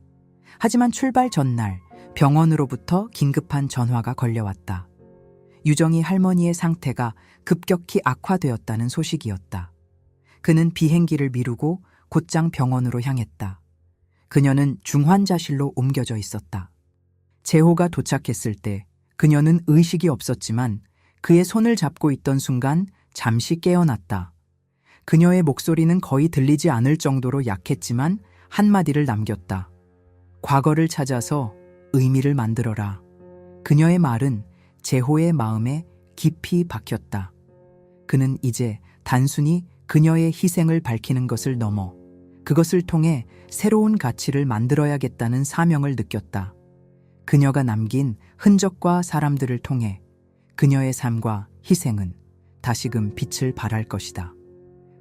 [SPEAKER 1] 하지만 출발 전날 병원으로부터 긴급한 전화가 걸려왔다. 유정희 할머니의 상태가 급격히 악화되었다는 소식이었다. 그는 비행기를 미루고 곧장 병원으로 향했다. 그녀는 중환자실로 옮겨져 있었다. 재호가 도착했을 때 그녀는 의식이 없었지만 그의 손을 잡고 있던 순간 잠시 깨어났다. 그녀의 목소리는 거의 들리지 않을 정도로 약했지만 한마디를 남겼다. 과거를 찾아서 의미를 만들어라. 그녀의 말은 재호의 마음에 깊이 박혔다. 그는 이제 단순히 그녀의 희생을 밝히는 것을 넘어 그것을 통해 새로운 가치를 만들어야겠다는 사명을 느꼈다. 그녀가 남긴 흔적과 사람들을 통해 그녀의 삶과 희생은 다시금 빛을 발할 것이다.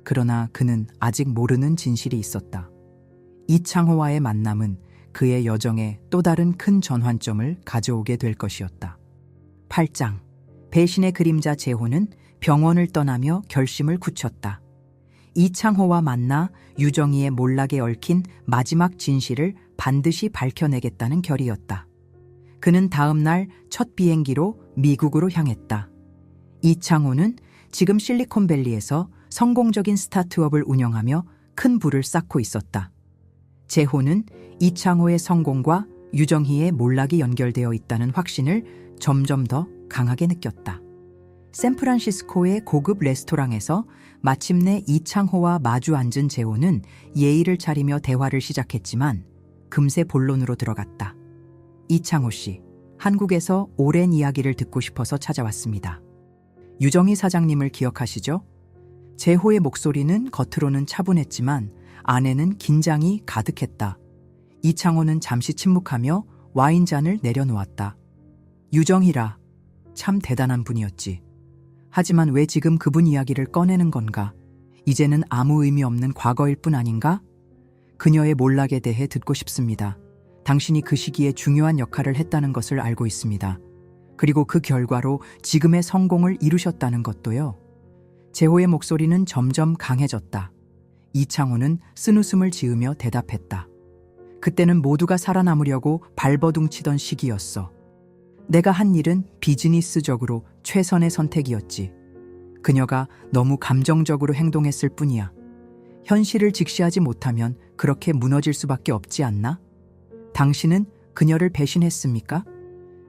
[SPEAKER 1] 그러나 그는 아직 모르는 진실이 있었다. 이창호와의 만남은 그의 여정에 또 다른 큰 전환점을 가져오게 될 것이었다. 8장. 배신의 그림자 재호는 병원을 떠나며 결심을 굳혔다. 이창호와 만나 유정희의 몰락에 얽힌 마지막 진실을 반드시 밝혀내겠다는 결의였다. 그는 다음 날 첫 비행기로 미국으로 향했다. 이창호는 지금 실리콘밸리에서 성공적인 스타트업을 운영하며 큰 부를 쌓고 있었다. 재호는 이창호의 성공과 유정희의 몰락이 연결되어 있다는 확신을 점점 더 강하게 느꼈다. 샌프란시스코의 고급 레스토랑에서 마침내 이창호와 마주 앉은 재호는 예의를 차리며 대화를 시작했지만 금세 본론으로 들어갔다. 이창호 씨, 한국에서 오랜 이야기를 듣고 싶어서 찾아왔습니다. 유정희 사장님을 기억하시죠? 재호의 목소리는 겉으로는 차분했지만 안에는 긴장이 가득했다. 이창호는 잠시 침묵하며 와인잔을 내려놓았다. 유정희라, 참 대단한 분이었지. 하지만 왜 지금 그분 이야기를 꺼내는 건가? 이제는 아무 의미 없는 과거일 뿐 아닌가? 그녀의 몰락에 대해 듣고 싶습니다. 당신이 그 시기에 중요한 역할을 했다는 것을 알고 있습니다. 그리고 그 결과로 지금의 성공을 이루셨다는 것도요. 재호의 목소리는 점점 강해졌다. 이창호는 쓴웃음을 지으며 대답했다. 그때는 모두가 살아남으려고 발버둥치던 시기였어. 내가 한 일은 비즈니스적으로 최선의 선택이었지. 그녀가 너무 감정적으로 행동했을 뿐이야. 현실을 직시하지 못하면 그렇게 무너질 수밖에 없지 않나? 당신은 그녀를 배신했습니까?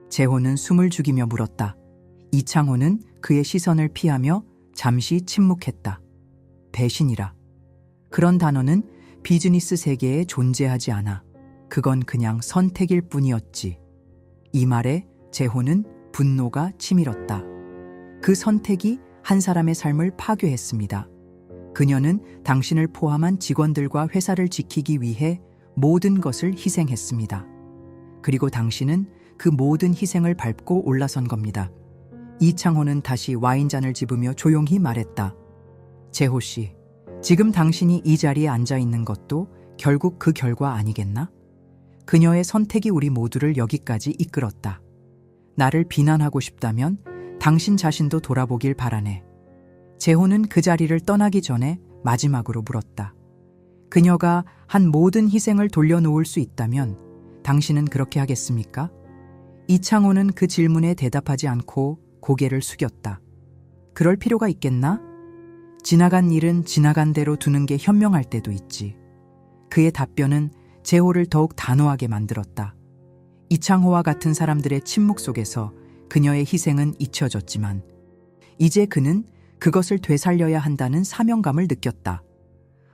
[SPEAKER 1] 재호는 숨을 죽이며 물었다. 이창호는 그의 시선을 피하며 잠시 침묵했다. 배신이라. 그런 단어는 비즈니스 세계에 존재하지 않아. 그건 그냥 선택일 뿐이었지. 이 말에 재호는 분노가 치밀었다. 그 선택이 한 사람의 삶을 파괴했습니다. 그녀는 당신을 포함한 직원들과 회사를 지키기 위해 모든 것을 희생했습니다. 그리고 당신은 그 모든 희생을 밟고 올라선 겁니다. 이창호는 다시 와인잔을 집으며 조용히 말했다. 재호 씨, 지금 당신이 이 자리에 앉아 있는 것도 결국 그 결과 아니겠나? 그녀의 선택이 우리 모두를 여기까지 이끌었다. 나를 비난하고 싶다면 당신 자신도 돌아보길 바라네. 재호는 그 자리를 떠나기 전에 마지막으로 물었다. 그녀가 한 모든 희생을 돌려놓을 수 있다면 당신은 그렇게 하겠습니까? 이창호는 그 질문에 대답하지 않고 고개를 숙였다. 그럴 필요가 있겠나? 지나간 일은 지나간 대로 두는 게 현명할 때도 있지. 그의 답변은 재호를 더욱 단호하게 만들었다. 이창호와 같은 사람들의 침묵 속에서 그녀의 희생은 잊혀졌지만 이제 그는 그것을 되살려야 한다는 사명감을 느꼈다.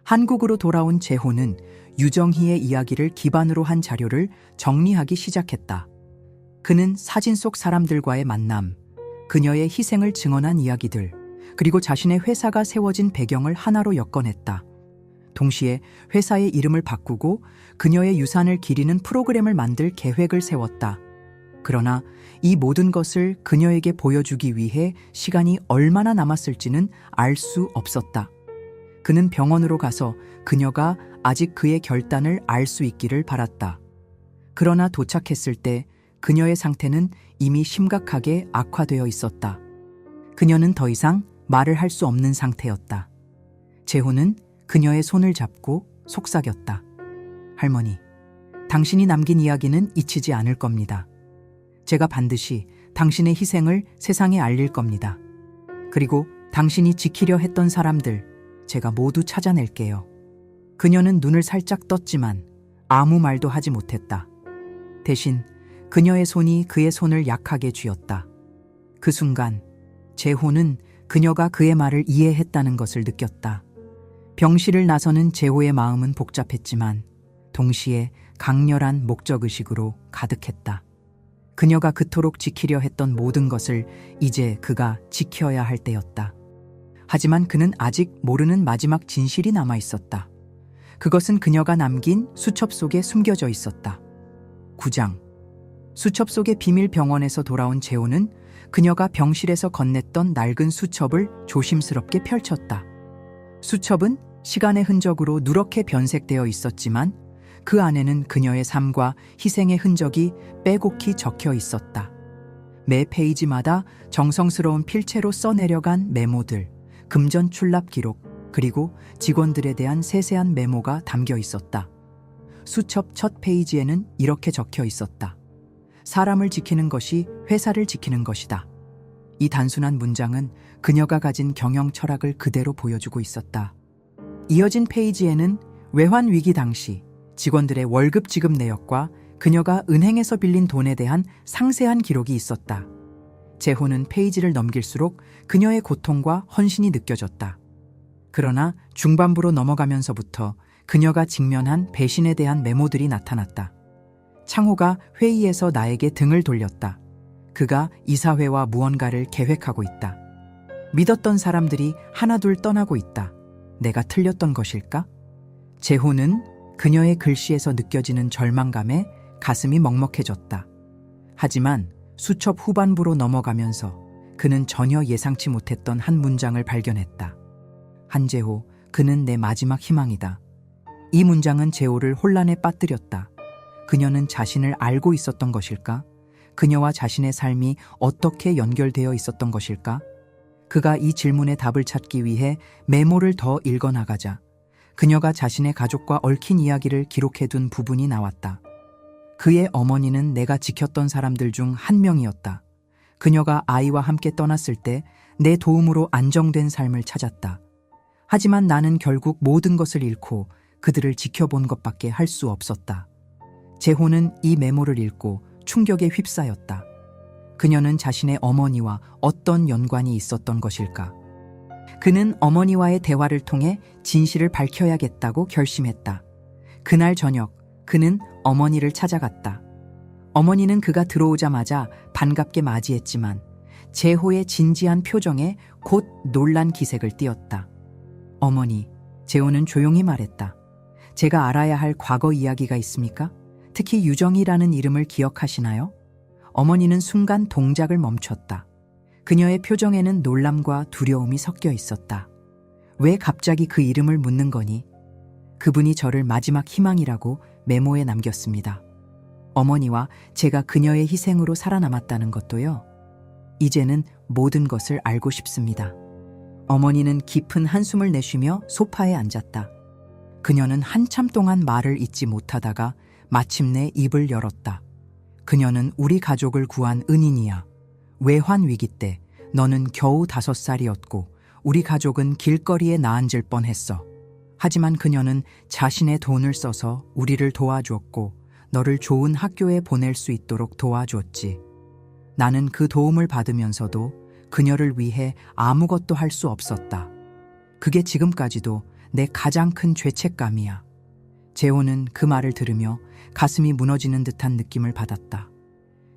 [SPEAKER 1] 한국으로 돌아온 재호는 유정희의 이야기를 기반으로 한 자료를 정리하기 시작했다. 그는 사진 속 사람들과의 만남, 그녀의 희생을 증언한 이야기들, 그리고 자신의 회사가 세워진 배경을 하나로 엮어냈다. 동시에 회사의 이름을 바꾸고 그녀의 유산을 기리는 프로그램을 만들 계획을 세웠다. 그러나 이 모든 것을 그녀에게 보여주기 위해 시간이 얼마나 남았을지는 알 수 없었다. 그는 병원으로 가서 그녀가 아직 그의 결단을 알 수 있기를 바랐다. 그러나 도착했을 때 그녀의 상태는 이미 심각하게 악화되어 있었다. 그녀는 더 이상 말을 할 수 없는 상태였다. 재호는 그녀의 손을 잡고 속삭였다. 할머니, 당신이 남긴 이야기는 잊히지 않을 겁니다. 제가 반드시 당신의 희생을 세상에 알릴 겁니다. 그리고 당신이 지키려 했던 사람들, 제가 모두 찾아낼게요. 그녀는 눈을 살짝 떴지만 아무 말도 하지 못했다. 대신 그녀의 손이 그의 손을 약하게 쥐었다. 그 순간 재호는 그녀가 그의 말을 이해했다는 것을 느꼈다. 병실을 나서는 재호의 마음은 복잡했지만 동시에 강렬한 목적의식으로 가득했다. 그녀가 그토록 지키려 했던 모든 것을 이제 그가 지켜야 할 때였다. 하지만 그는 아직 모르는 마지막 진실이 남아 있었다. 그것은 그녀가 남긴 수첩 속에 숨겨져 있었다. 9장. 수첩 속의 비밀 병원에서 돌아온 재호는 그녀가 병실에서 건넸던 낡은 수첩을 조심스럽게 펼쳤다. 수첩은 시간의 흔적으로 누렇게 변색되어 있었지만 그 안에는 그녀의 삶과 희생의 흔적이 빼곡히 적혀 있었다. 매 페이지마다 정성스러운 필체로 써내려간 메모들, 금전 출납 기록, 그리고 직원들에 대한 세세한 메모가 담겨 있었다. 수첩 첫 페이지에는 이렇게 적혀 있었다. 사람을 지키는 것이 회사를 지키는 것이다. 이 단순한 문장은 그녀가 가진 경영 철학을 그대로 보여주고 있었다. 이어진 페이지에는 외환 위기 당시 직원들의 월급 지급 내역과 그녀가 은행에서 빌린 돈에 대한 상세한 기록이 있었다. 재호는 페이지를 넘길수록 그녀의 고통과 헌신이 느껴졌다. 그러나 중반부로 넘어가면서부터 그녀가 직면한 배신에 대한 메모들이 나타났다. 창호가 회의에서 나에게 등을 돌렸다. 그가 이사회와 무언가를 계획하고 있다. 믿었던 사람들이 하나둘 떠나고 있다. 내가 틀렸던 것일까? 재호는 그녀의 글씨에서 느껴지는 절망감에 가슴이 먹먹해졌다. 하지만 수첩 후반부로 넘어가면서 그는 전혀 예상치 못했던 한 문장을 발견했다. 한재호, 그는 내 마지막 희망이다. 이 문장은 재호를 혼란에 빠뜨렸다. 그녀는 자신을 알고 있었던 것일까? 그녀와 자신의 삶이 어떻게 연결되어 있었던 것일까? 그가 이 질문에 답을 찾기 위해 메모를 더 읽어나가자 그녀가 자신의 가족과 얽힌 이야기를 기록해둔 부분이 나왔다. 그의 어머니는 내가 지켰던 사람들 중 한 명이었다. 그녀가 아이와 함께 떠났을 때 내 도움으로 안정된 삶을 찾았다. 하지만 나는 결국 모든 것을 잃고 그들을 지켜본 것밖에 할 수 없었다. 재호는 이 메모를 읽고 충격에 휩싸였다. 그녀는 자신의 어머니와 어떤 연관이 있었던 것일까? 그는 어머니와의 대화를 통해 진실을 밝혀야겠다고 결심했다. 그날 저녁, 그는 어머니를 찾아갔다. 어머니는 그가 들어오자마자 반갑게 맞이했지만 재호의 진지한 표정에 곧 놀란 기색을 띠었다. 어머니, 재호는 조용히 말했다. 제가 알아야 할 과거 이야기가 있습니까? 특히 유정이라는 이름을 기억하시나요? 어머니는 순간 동작을 멈췄다. 그녀의 표정에는 놀람과 두려움이 섞여 있었다. 왜 갑자기 그 이름을 묻는 거니? 그분이 저를 마지막 희망이라고 메모에 남겼습니다. 어머니와 제가 그녀의 희생으로 살아남았다는 것도요. 이제는 모든 것을 알고 싶습니다. 어머니는 깊은 한숨을 내쉬며 소파에 앉았다. 그녀는 한참 동안 말을 잇지 못하다가 마침내 입을 열었다. 그녀는 우리 가족을 구한 은인이야. 외환 위기 때 너는 겨우 5살이었고 우리 가족은 길거리에 나앉을 뻔했어. 하지만 그녀는 자신의 돈을 써서 우리를 도와주었고 너를 좋은 학교에 보낼 수 있도록 도와주었지. 나는 그 도움을 받으면서도 그녀를 위해 아무것도 할 수 없었다. 그게 지금까지도 내 가장 큰 죄책감이야. 재호는 그 말을 들으며 가슴이 무너지는 듯한 느낌을 받았다.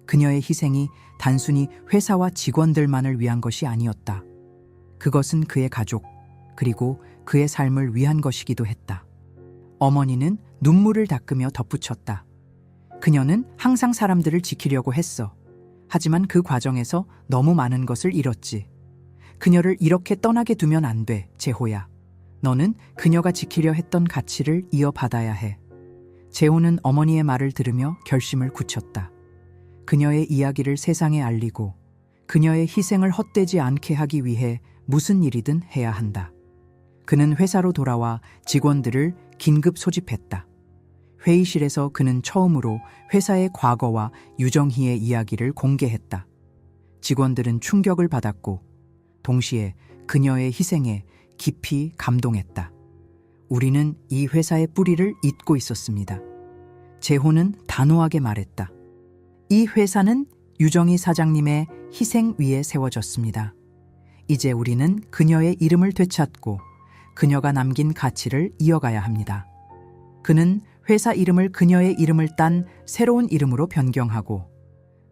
[SPEAKER 1] 그녀의 희생이 단순히 회사와 직원들만을 위한 것이 아니었다. 그것은 그의 가족, 그리고 그의 삶을 위한 것이기도 했다. 어머니는 눈물을 닦으며 덧붙였다. 그녀는 항상 사람들을 지키려고 했어. 하지만 그 과정에서 너무 많은 것을 잃었지. 그녀를 이렇게 떠나게 두면 안 돼, 재호야. 너는 그녀가 지키려 했던 가치를 이어받아야 해. 재호는 어머니의 말을 들으며 결심을 굳혔다. 그녀의 이야기를 세상에 알리고 그녀의 희생을 헛되지 않게 하기 위해 무슨 일이든 해야 한다. 그는 회사로 돌아와 직원들을 긴급 소집했다. 회의실에서 그는 처음으로 회사의 과거와 유정희의 이야기를 공개했다. 직원들은 충격을 받았고 동시에 그녀의 희생에 깊이 감동했다. 우리는 이 회사의 뿌리를 잇고 있었습니다. 재호는 단호하게 말했다. 이 회사는 유정희 사장님의 희생 위에 세워졌습니다. 이제 우리는 그녀의 이름을 되찾고 그녀가 남긴 가치를 이어가야 합니다. 그는 회사 이름을 그녀의 이름을 딴 새로운 이름으로 변경하고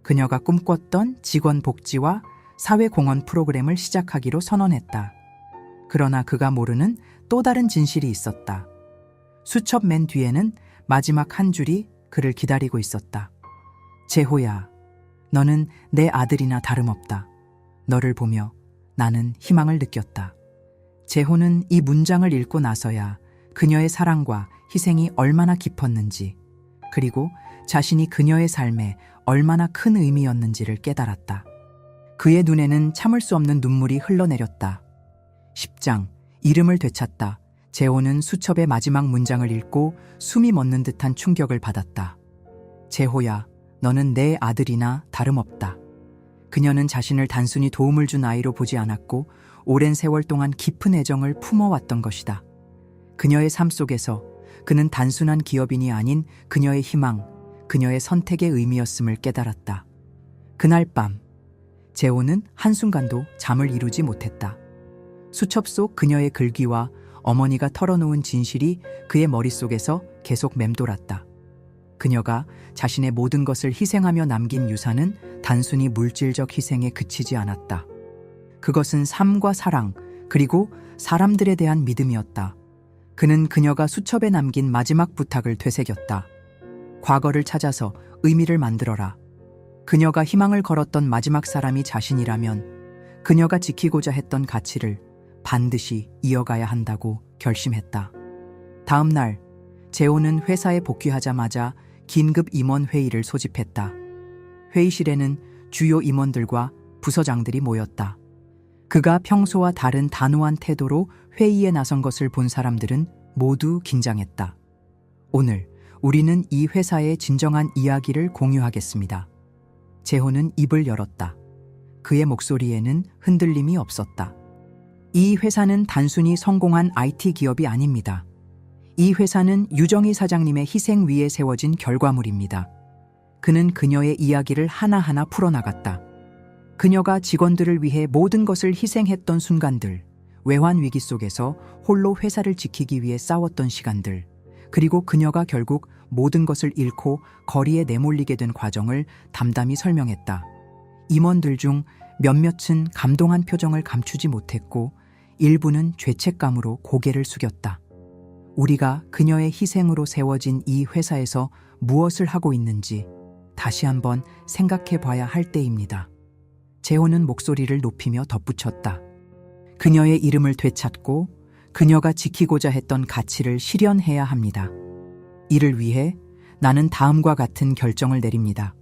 [SPEAKER 1] 그녀가 꿈꿨던 직원 복지와 사회공헌 프로그램을 시작하기로 선언했다. 그러나 그가 모르는 또 다른 진실이 있었다. 수첩 맨 뒤에는 마지막 한 줄이 그를 기다리고 있었다. 재호야, 너는 내 아들이나 다름없다. 너를 보며 나는 희망을 느꼈다. 재호는 이 문장을 읽고 나서야 그녀의 사랑과 희생이 얼마나 깊었는지, 그리고 자신이 그녀의 삶에 얼마나 큰 의미였는지를 깨달았다. 그의 눈에는 참을 수 없는 눈물이 흘러내렸다. 10장, 이름을 되찾다. 재호는 수첩의 마지막 문장을 읽고 숨이 멎는 듯한 충격을 받았다. 재호야, 너는 내 아들이나 다름없다. 그녀는 자신을 단순히 도움을 준 아이로 보지 않았고 오랜 세월 동안 깊은 애정을 품어왔던 것이다. 그녀의 삶 속에서 그는 단순한 기업인이 아닌 그녀의 희망, 그녀의 선택의 의미였음을 깨달았다. 그날 밤, 재호는 한순간도 잠을 이루지 못했다. 수첩 속 그녀의 글귀와 어머니가 털어놓은 진실이 그의 머릿속에서 계속 맴돌았다. 그녀가 자신의 모든 것을 희생하며 남긴 유산은 단순히 물질적 희생에 그치지 않았다. 그것은 삶과 사랑, 그리고 사람들에 대한 믿음이었다. 그는 그녀가 수첩에 남긴 마지막 부탁을 되새겼다. 과거를 찾아서 의미를 만들어라. 그녀가 희망을 걸었던 마지막 사람이 자신이라면 그녀가 지키고자 했던 가치를 반드시 이어가야 한다고 결심했다. 다음 날, 재호는 회사에 복귀하자마자 긴급 임원 회의를 소집했다. 회의실에는 주요 임원들과 부서장들이 모였다. 그가 평소와 다른 단호한 태도로 회의에 나선 것을 본 사람들은 모두 긴장했다. 오늘 우리는 이 회사의 진정한 이야기를 공유하겠습니다. 재호는 입을 열었다. 그의 목소리에는 흔들림이 없었다. 이 회사는 단순히 성공한 IT 기업이 아닙니다. 이 회사는 유정희 사장님의 희생 위에 세워진 결과물입니다. 그는 그녀의 이야기를 하나하나 풀어나갔다. 그녀가 직원들을 위해 모든 것을 희생했던 순간들, 외환 위기 속에서 홀로 회사를 지키기 위해 싸웠던 시간들, 그리고 그녀가 결국 모든 것을 잃고 거리에 내몰리게 된 과정을 담담히 설명했다. 임원들 중 몇몇은 감동한 표정을 감추지 못했고 일부는 죄책감으로 고개를 숙였다. 우리가 그녀의 희생으로 세워진 이 회사에서 무엇을 하고 있는지 다시 한번 생각해 봐야 할 때입니다. 재호는 목소리를 높이며 덧붙였다. 그녀의 이름을 되찾고 그녀가 지키고자 했던 가치를 실현해야 합니다. 이를 위해 나는 다음과 같은 결정을 내립니다.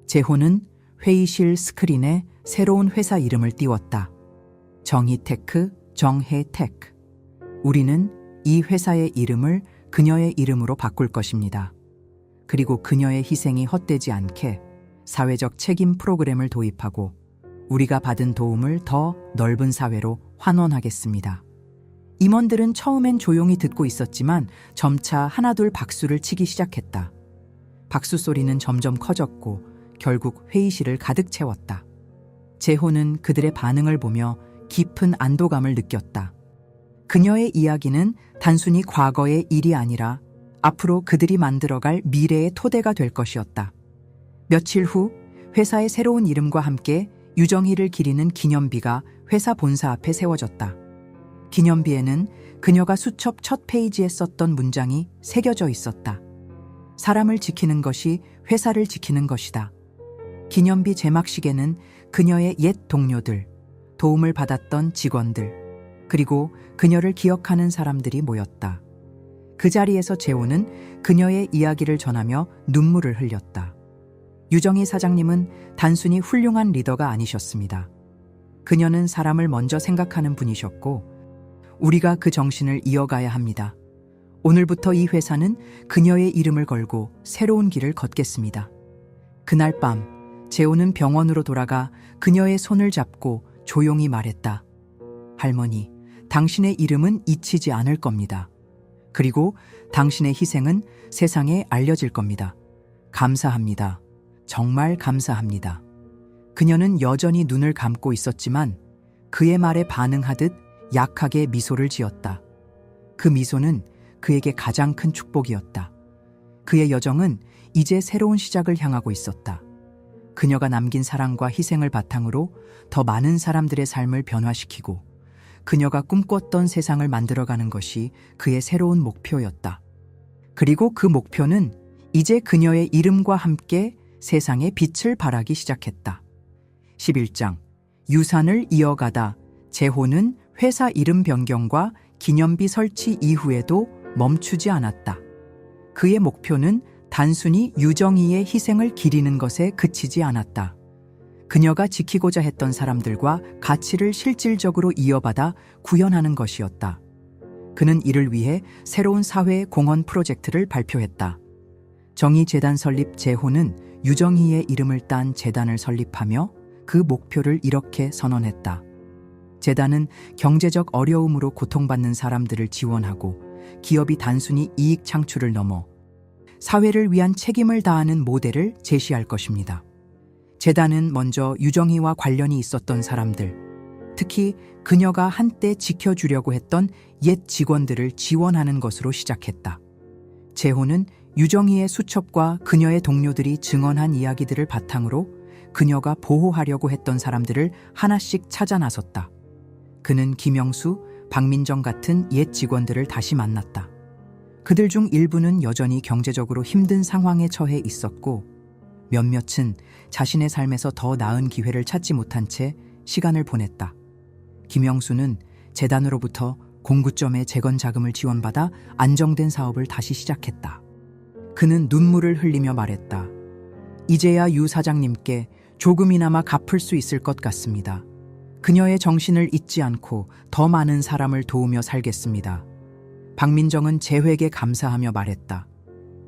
[SPEAKER 1] 재호는 회의실 스크린에 새로운 회사 이름을 띄웠다. 정희테크, 정혜테크. 우리는 이 회사의 이름을 그녀의 이름으로 바꿀 것입니다. 그리고 그녀의 희생이 헛되지 않게 사회적 책임 프로그램을 도입하고 우리가 받은 도움을 더 넓은 사회로 환원하겠습니다. 임원들은 처음엔 조용히 듣고 있었지만 점차 하나둘 박수를 치기 시작했다. 박수 소리는 점점 커졌고 결국 회의실을 가득 채웠다. 재호는 그들의 반응을 보며 깊은 안도감을 느꼈다. 그녀의 이야기는 단순히 과거의 일이 아니라 앞으로 그들이 만들어갈 미래의 토대가 될 것이었다. 며칠 후 회사의 새로운 이름과 함께 유정희를 기리는 기념비가 회사 본사 앞에 세워졌다. 기념비에는 그녀가 수첩 첫 페이지에 썼던 문장이 새겨져 있었다. 사람을 지키는 것이 회사를 지키는 것이다. 기념비 제막식에는 그녀의 옛 동료들, 도움을 받았던 직원들, 그리고 그녀를 기억하는 사람들이 모였다. 그 자리에서 재호는 그녀의 이야기를 전하며 눈물을 흘렸다. 유정희 사장님은 단순히 훌륭한 리더가 아니셨습니다. 그녀는 사람을 먼저 생각하는 분이셨고 우리가 그 정신을 이어가야 합니다. 오늘부터 이 회사는 그녀의 이름을 걸고 새로운 길을 걷겠습니다. 그날 밤 재호는 병원으로 돌아가 그녀의 손을 잡고 조용히 말했다. 할머니, 당신의 이름은 잊히지 않을 겁니다. 그리고 당신의 희생은 세상에 알려질 겁니다. 감사합니다. 정말 감사합니다. 그녀는 여전히 눈을 감고 있었지만 그의 말에 반응하듯 약하게 미소를 지었다. 그 미소는 그에게 가장 큰 축복이었다. 그의 여정은 이제 새로운 시작을 향하고 있었다. 그녀가 남긴 사랑과 희생을 바탕으로 더 많은 사람들의 삶을 변화시키고 그녀가 꿈꿨던 세상을 만들어가는 것이 그의 새로운 목표였다. 그리고 그 목표는 이제 그녀의 이름과 함께 세상에 빛을 발하기 시작했다. 11장 유산을 이어가다 재호는 회사 이름 변경과 기념비 설치 이후에도 멈추지 않았다. 그의 목표는 단순히 유정희의 희생을 기리는 것에 그치지 않았다. 그녀가 지키고자 했던 사람들과 가치를 실질적으로 이어받아 구현하는 것이었다. 그는 이를 위해 새로운 사회 공헌 프로젝트를 발표했다. 정의재단 설립 재호는 유정희의 이름을 딴 재단을 설립하며 그 목표를 이렇게 선언했다. 재단은 경제적 어려움으로 고통받는 사람들을 지원하고 기업이 단순히 이익 창출을 넘어 사회를 위한 책임을 다하는 모델을 제시할 것입니다. 재단은 먼저 유정희와 관련이 있었던 사람들, 특히 그녀가 한때 지켜주려고 했던 옛 직원들을 지원하는 것으로 시작했다. 재호는 유정희의 수첩과 그녀의 동료들이 증언한 이야기들을 바탕으로 그녀가 보호하려고 했던 사람들을 하나씩 찾아 나섰다. 그는 김영수, 박민정 같은 옛 직원들을 다시 만났다. 그들 중 일부는 여전히 경제적으로 힘든 상황에 처해 있었고 몇몇은 자신의 삶에서 더 나은 기회를 찾지 못한 채 시간을 보냈다. 김영수는 재단으로부터 공구점의 재건 자금을 지원받아 안정된 사업을 다시 시작했다. 그는 눈물을 흘리며 말했다. 이제야 유 사장님께 조금이나마 갚을 수 있을 것 같습니다. 그녀의 정신을 잊지 않고 더 많은 사람을 도우며 살겠습니다. 박민정은 재회에게 감사하며 말했다.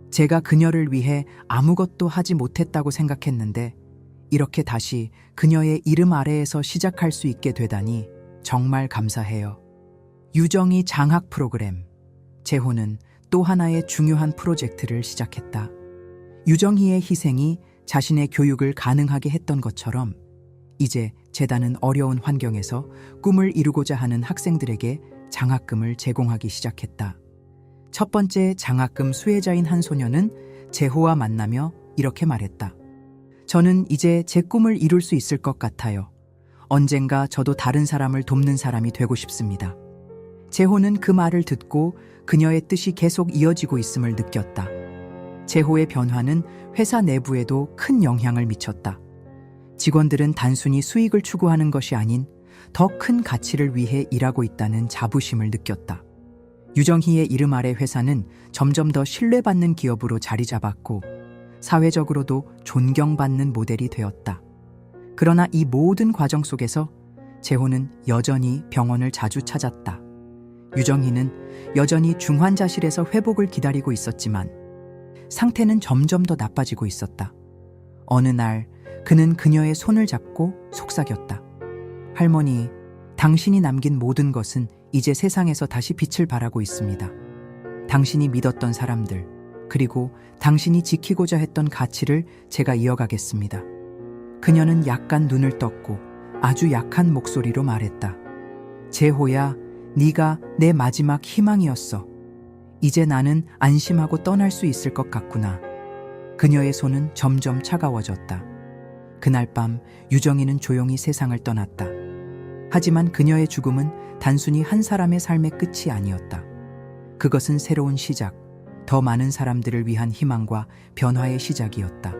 [SPEAKER 1] 제가 그녀를 위해 아무것도 하지 못했다고 생각했는데 이렇게 다시 그녀의 이름 아래에서 시작할 수 있게 되다니 정말 감사해요. 유정희 장학 프로그램. 재호는 또 하나의 중요한 프로젝트를 시작했다. 유정희의 희생이 자신의 교육을 가능하게 했던 것처럼 이제 재단은 어려운 환경에서 꿈을 이루고자 하는 학생들에게 장학금을 제공하기 시작했다. 첫 번째 장학금 수혜자인 한 소녀는 재호와 만나며 이렇게 말했다. 저는 이제 제 꿈을 이룰 수 있을 것 같아요. 언젠가 저도 다른 사람을 돕는 사람이 되고 싶습니다. 재호는 그 말을 듣고 그녀의 뜻이 계속 이어지고 있음을 느꼈다. 재호의 변화는 회사 내부에도 큰 영향을 미쳤다. 직원들은 단순히 수익을 추구하는 것이 아닌 더 큰 가치를 위해 일하고 있다는 자부심을 느꼈다. 유정희의 이름 아래 회사는 점점 더 신뢰받는 기업으로 자리 잡았고 사회적으로도 존경받는 모델이 되었다. 그러나 이 모든 과정 속에서 재호는 여전히 병원을 자주 찾았다. 유정희는 여전히 중환자실에서 회복을 기다리고 있었지만 상태는 점점 더 나빠지고 있었다. 어느 날 그는 그녀의 손을 잡고 속삭였다. 할머니, 당신이 남긴 모든 것은 이제 세상에서 다시 빛을 발하고 있습니다. 당신이 믿었던 사람들, 그리고 당신이 지키고자 했던 가치를 제가 이어가겠습니다. 그녀는 약간 눈을 떴고 아주 약한 목소리로 말했다. 재호야, 네가 내 마지막 희망이었어. 이제 나는 안심하고 떠날 수 있을 것 같구나. 그녀의 손은 점점 차가워졌다. 그날 밤 유정희는 조용히 세상을 떠났다. 하지만 그녀의 죽음은 단순히 한 사람의 삶의 끝이 아니었다. 그것은 새로운 시작, 더 많은 사람들을 위한 희망과 변화의 시작이었다.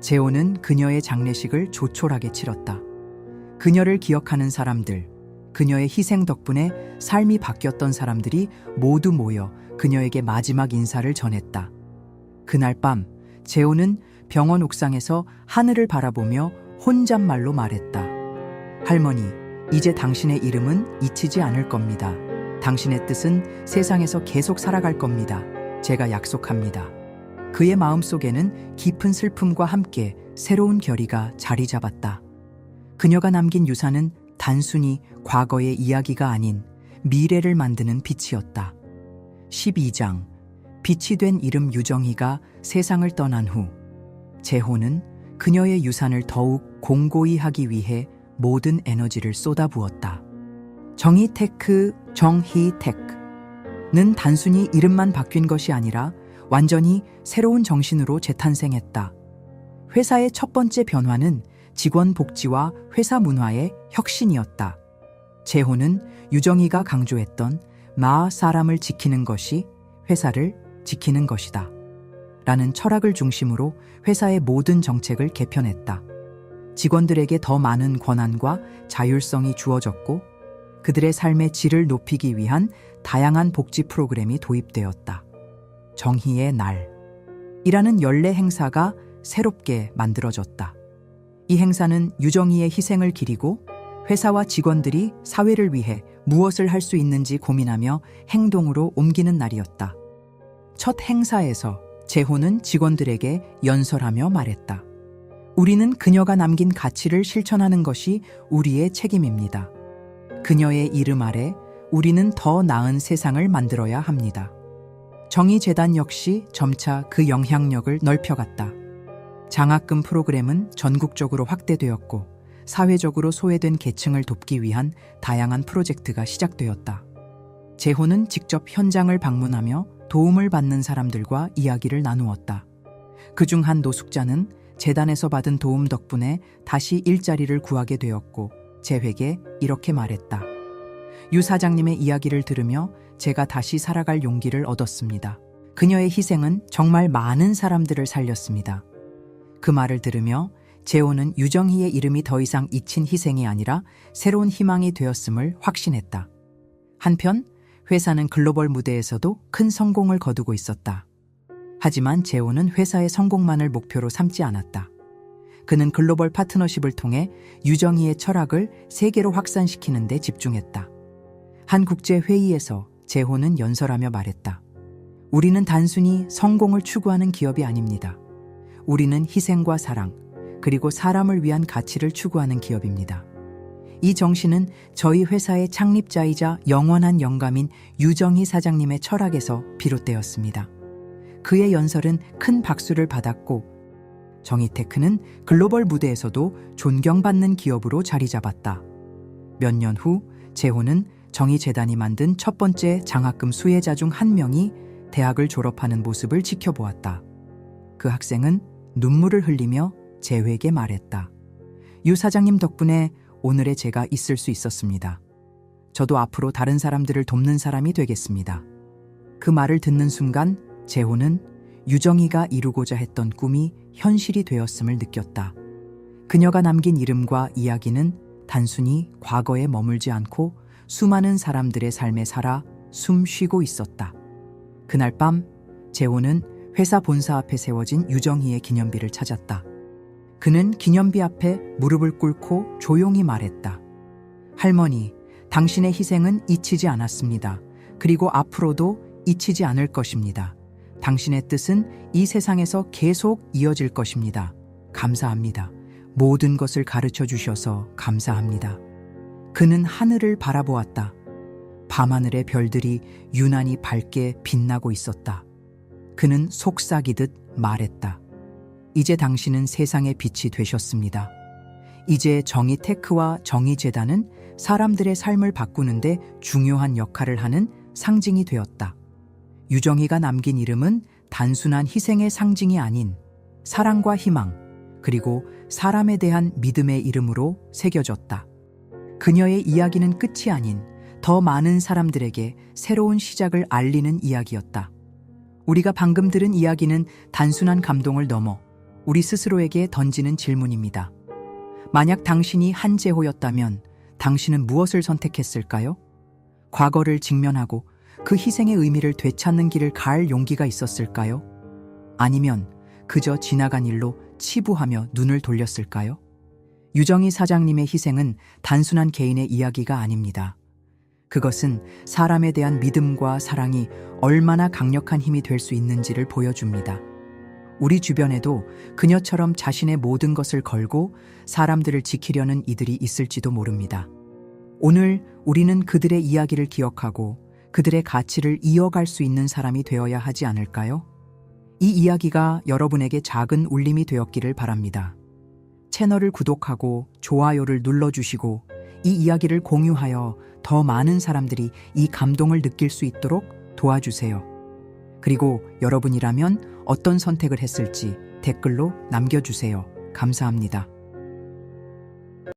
[SPEAKER 1] 재호는 그녀의 장례식을 조촐하게 치렀다. 그녀를 기억하는 사람들, 그녀의 희생 덕분에 삶이 바뀌었던 사람들이 모두 모여 그녀에게 마지막 인사를 전했다. 그날 밤 재호는 병원 옥상에서 하늘을 바라보며 혼잣말로 말했다. 할머니, 이제 당신의 이름은 잊히지 않을 겁니다. 당신의 뜻은 세상에서 계속 살아갈 겁니다. 제가 약속합니다. 그의 마음속에는 깊은 슬픔과 함께 새로운 결의가 자리 잡았다. 그녀가 남긴 유산은 단순히 과거의 이야기가 아닌 미래를 만드는 빛이었다. 12장. 빛이 된 이름 유정희가 세상을 떠난 후 재호는 그녀의 유산을 더욱 공고히 하기 위해 모든 에너지를 쏟아부었다. 정희테크는 단순히 이름만 바뀐 것이 아니라 완전히 새로운 정신으로 재탄생했다. 회사의 첫 번째 변화는 직원 복지와 회사 문화의 혁신이었다. 재호는 유정희가 강조했던 사람을 지키는 것이 회사를 지키는 것이다. 라는 철학을 중심으로 회사의 모든 정책을 개편했다. 직원들에게 더 많은 권한과 자율성이 주어졌고 그들의 삶의 질을 높이기 위한 다양한 복지 프로그램이 도입되었다. 정희의 날이라는 연례 행사가 새롭게 만들어졌다. 이 행사는 유정희의 희생을 기리고 회사와 직원들이 사회를 위해 무엇을 할 수 있는지 고민하며 행동으로 옮기는 날이었다. 첫 행사에서 재호는 직원들에게 연설하며 말했다. 우리는 그녀가 남긴 가치를 실천하는 것이 우리의 책임입니다. 그녀의 이름 아래 우리는 더 나은 세상을 만들어야 합니다. 정의재단 역시 점차 그 영향력을 넓혀갔다. 장학금 프로그램은 전국적으로 확대되었고 사회적으로 소외된 계층을 돕기 위한 다양한 프로젝트가 시작되었다. 재호는 직접 현장을 방문하며 도움을 받는 사람들과 이야기를 나누었다. 그중 한 노숙자는 재단에서 받은 도움 덕분에 다시 일자리를 구하게 되었고 재회에게 이렇게 말했다. 유 사장님의 이야기를 들으며 제가 다시 살아갈 용기를 얻었습니다. 그녀의 희생은 정말 많은 사람들을 살렸습니다. 그 말을 들으며 재호는 유정희의 이름이 더 이상 잊힌 희생이 아니라 새로운 희망이 되었음을 확신했다. 한편 회사는 글로벌 무대에서도 큰 성공을 거두고 있었다. 하지만 재호는 회사의 성공만을 목표로 삼지 않았다. 그는 글로벌 파트너십을 통해 유정희의 철학을 세계로 확산시키는 데 집중했다. 한 국제회의에서 재호는 연설하며 말했다. 우리는 단순히 성공을 추구하는 기업이 아닙니다. 우리는 희생과 사랑, 그리고 사람을 위한 가치를 추구하는 기업입니다. 이 정신은 저희 회사의 창립자이자 영원한 영감인 유정희 사장님의 철학에서 비롯되었습니다. 그의 연설은 큰 박수를 받았고 정희테크는 글로벌 무대에서도 존경받는 기업으로 자리 잡았다. 몇 년 후 재호는 정의재단이 만든 첫 번째 장학금 수혜자 중 한 명이 대학을 졸업하는 모습을 지켜보았다. 그 학생은 눈물을 흘리며 재호에게 말했다. 유 사장님 덕분에 오늘의 제가 있을 수 있었습니다. 저도 앞으로 다른 사람들을 돕는 사람이 되겠습니다. 그 말을 듣는 순간 재호는 유정희가 이루고자 했던 꿈이 현실이 되었음을 느꼈다. 그녀가 남긴 이름과 이야기는 단순히 과거에 머물지 않고 수많은 사람들의 삶에 살아 숨 쉬고 있었다. 그날 밤 재호는 회사 본사 앞에 세워진 유정희의 기념비를 찾았다. 그는 기념비 앞에 무릎을 꿇고 조용히 말했다. 할머니, 당신의 희생은 잊히지 않았습니다. 그리고 앞으로도 잊히지 않을 것입니다. 당신의 뜻은 이 세상에서 계속 이어질 것입니다. 감사합니다. 모든 것을 가르쳐 주셔서 감사합니다. 그는 하늘을 바라보았다. 밤하늘의 별들이 유난히 밝게 빛나고 있었다. 그는 속삭이듯 말했다. 이제 당신은 세상의 빛이 되셨습니다. 이제 정의테크와 정의재단은 사람들의 삶을 바꾸는데 중요한 역할을 하는 상징이 되었다. 유정희가 남긴 이름은 단순한 희생의 상징이 아닌 사랑과 희망, 그리고 사람에 대한 믿음의 이름으로 새겨졌다. 그녀의 이야기는 끝이 아닌 더 많은 사람들에게 새로운 시작을 알리는 이야기였다. 우리가 방금 들은 이야기는 단순한 감동을 넘어 우리 스스로에게 던지는 질문입니다. 만약 당신이 한재호였다면 당신은 무엇을 선택했을까요? 과거를 직면하고 그 희생의 의미를 되찾는 길을 갈 용기가 있었을까요? 아니면 그저 지나간 일로 치부하며 눈을 돌렸을까요? 유정희 사장님의 희생은 단순한 개인의 이야기가 아닙니다. 그것은 사람에 대한 믿음과 사랑이 얼마나 강력한 힘이 될 수 있는지를 보여줍니다. 우리 주변에도 그녀처럼 자신의 모든 것을 걸고 사람들을 지키려는 이들이 있을지도 모릅니다. 오늘 우리는 그들의 이야기를 기억하고 그들의 가치를 이어갈 수 있는 사람이 되어야 하지 않을까요? 이 이야기가 여러분에게 작은 울림이 되었기를 바랍니다. 채널을 구독하고 좋아요를 눌러주시고 이 이야기를 공유하여 더 많은 사람들이 이 감동을 느낄 수 있도록 도와주세요. 그리고 여러분이라면 어떤 선택을 했을지 댓글로 남겨주세요. 감사합니다.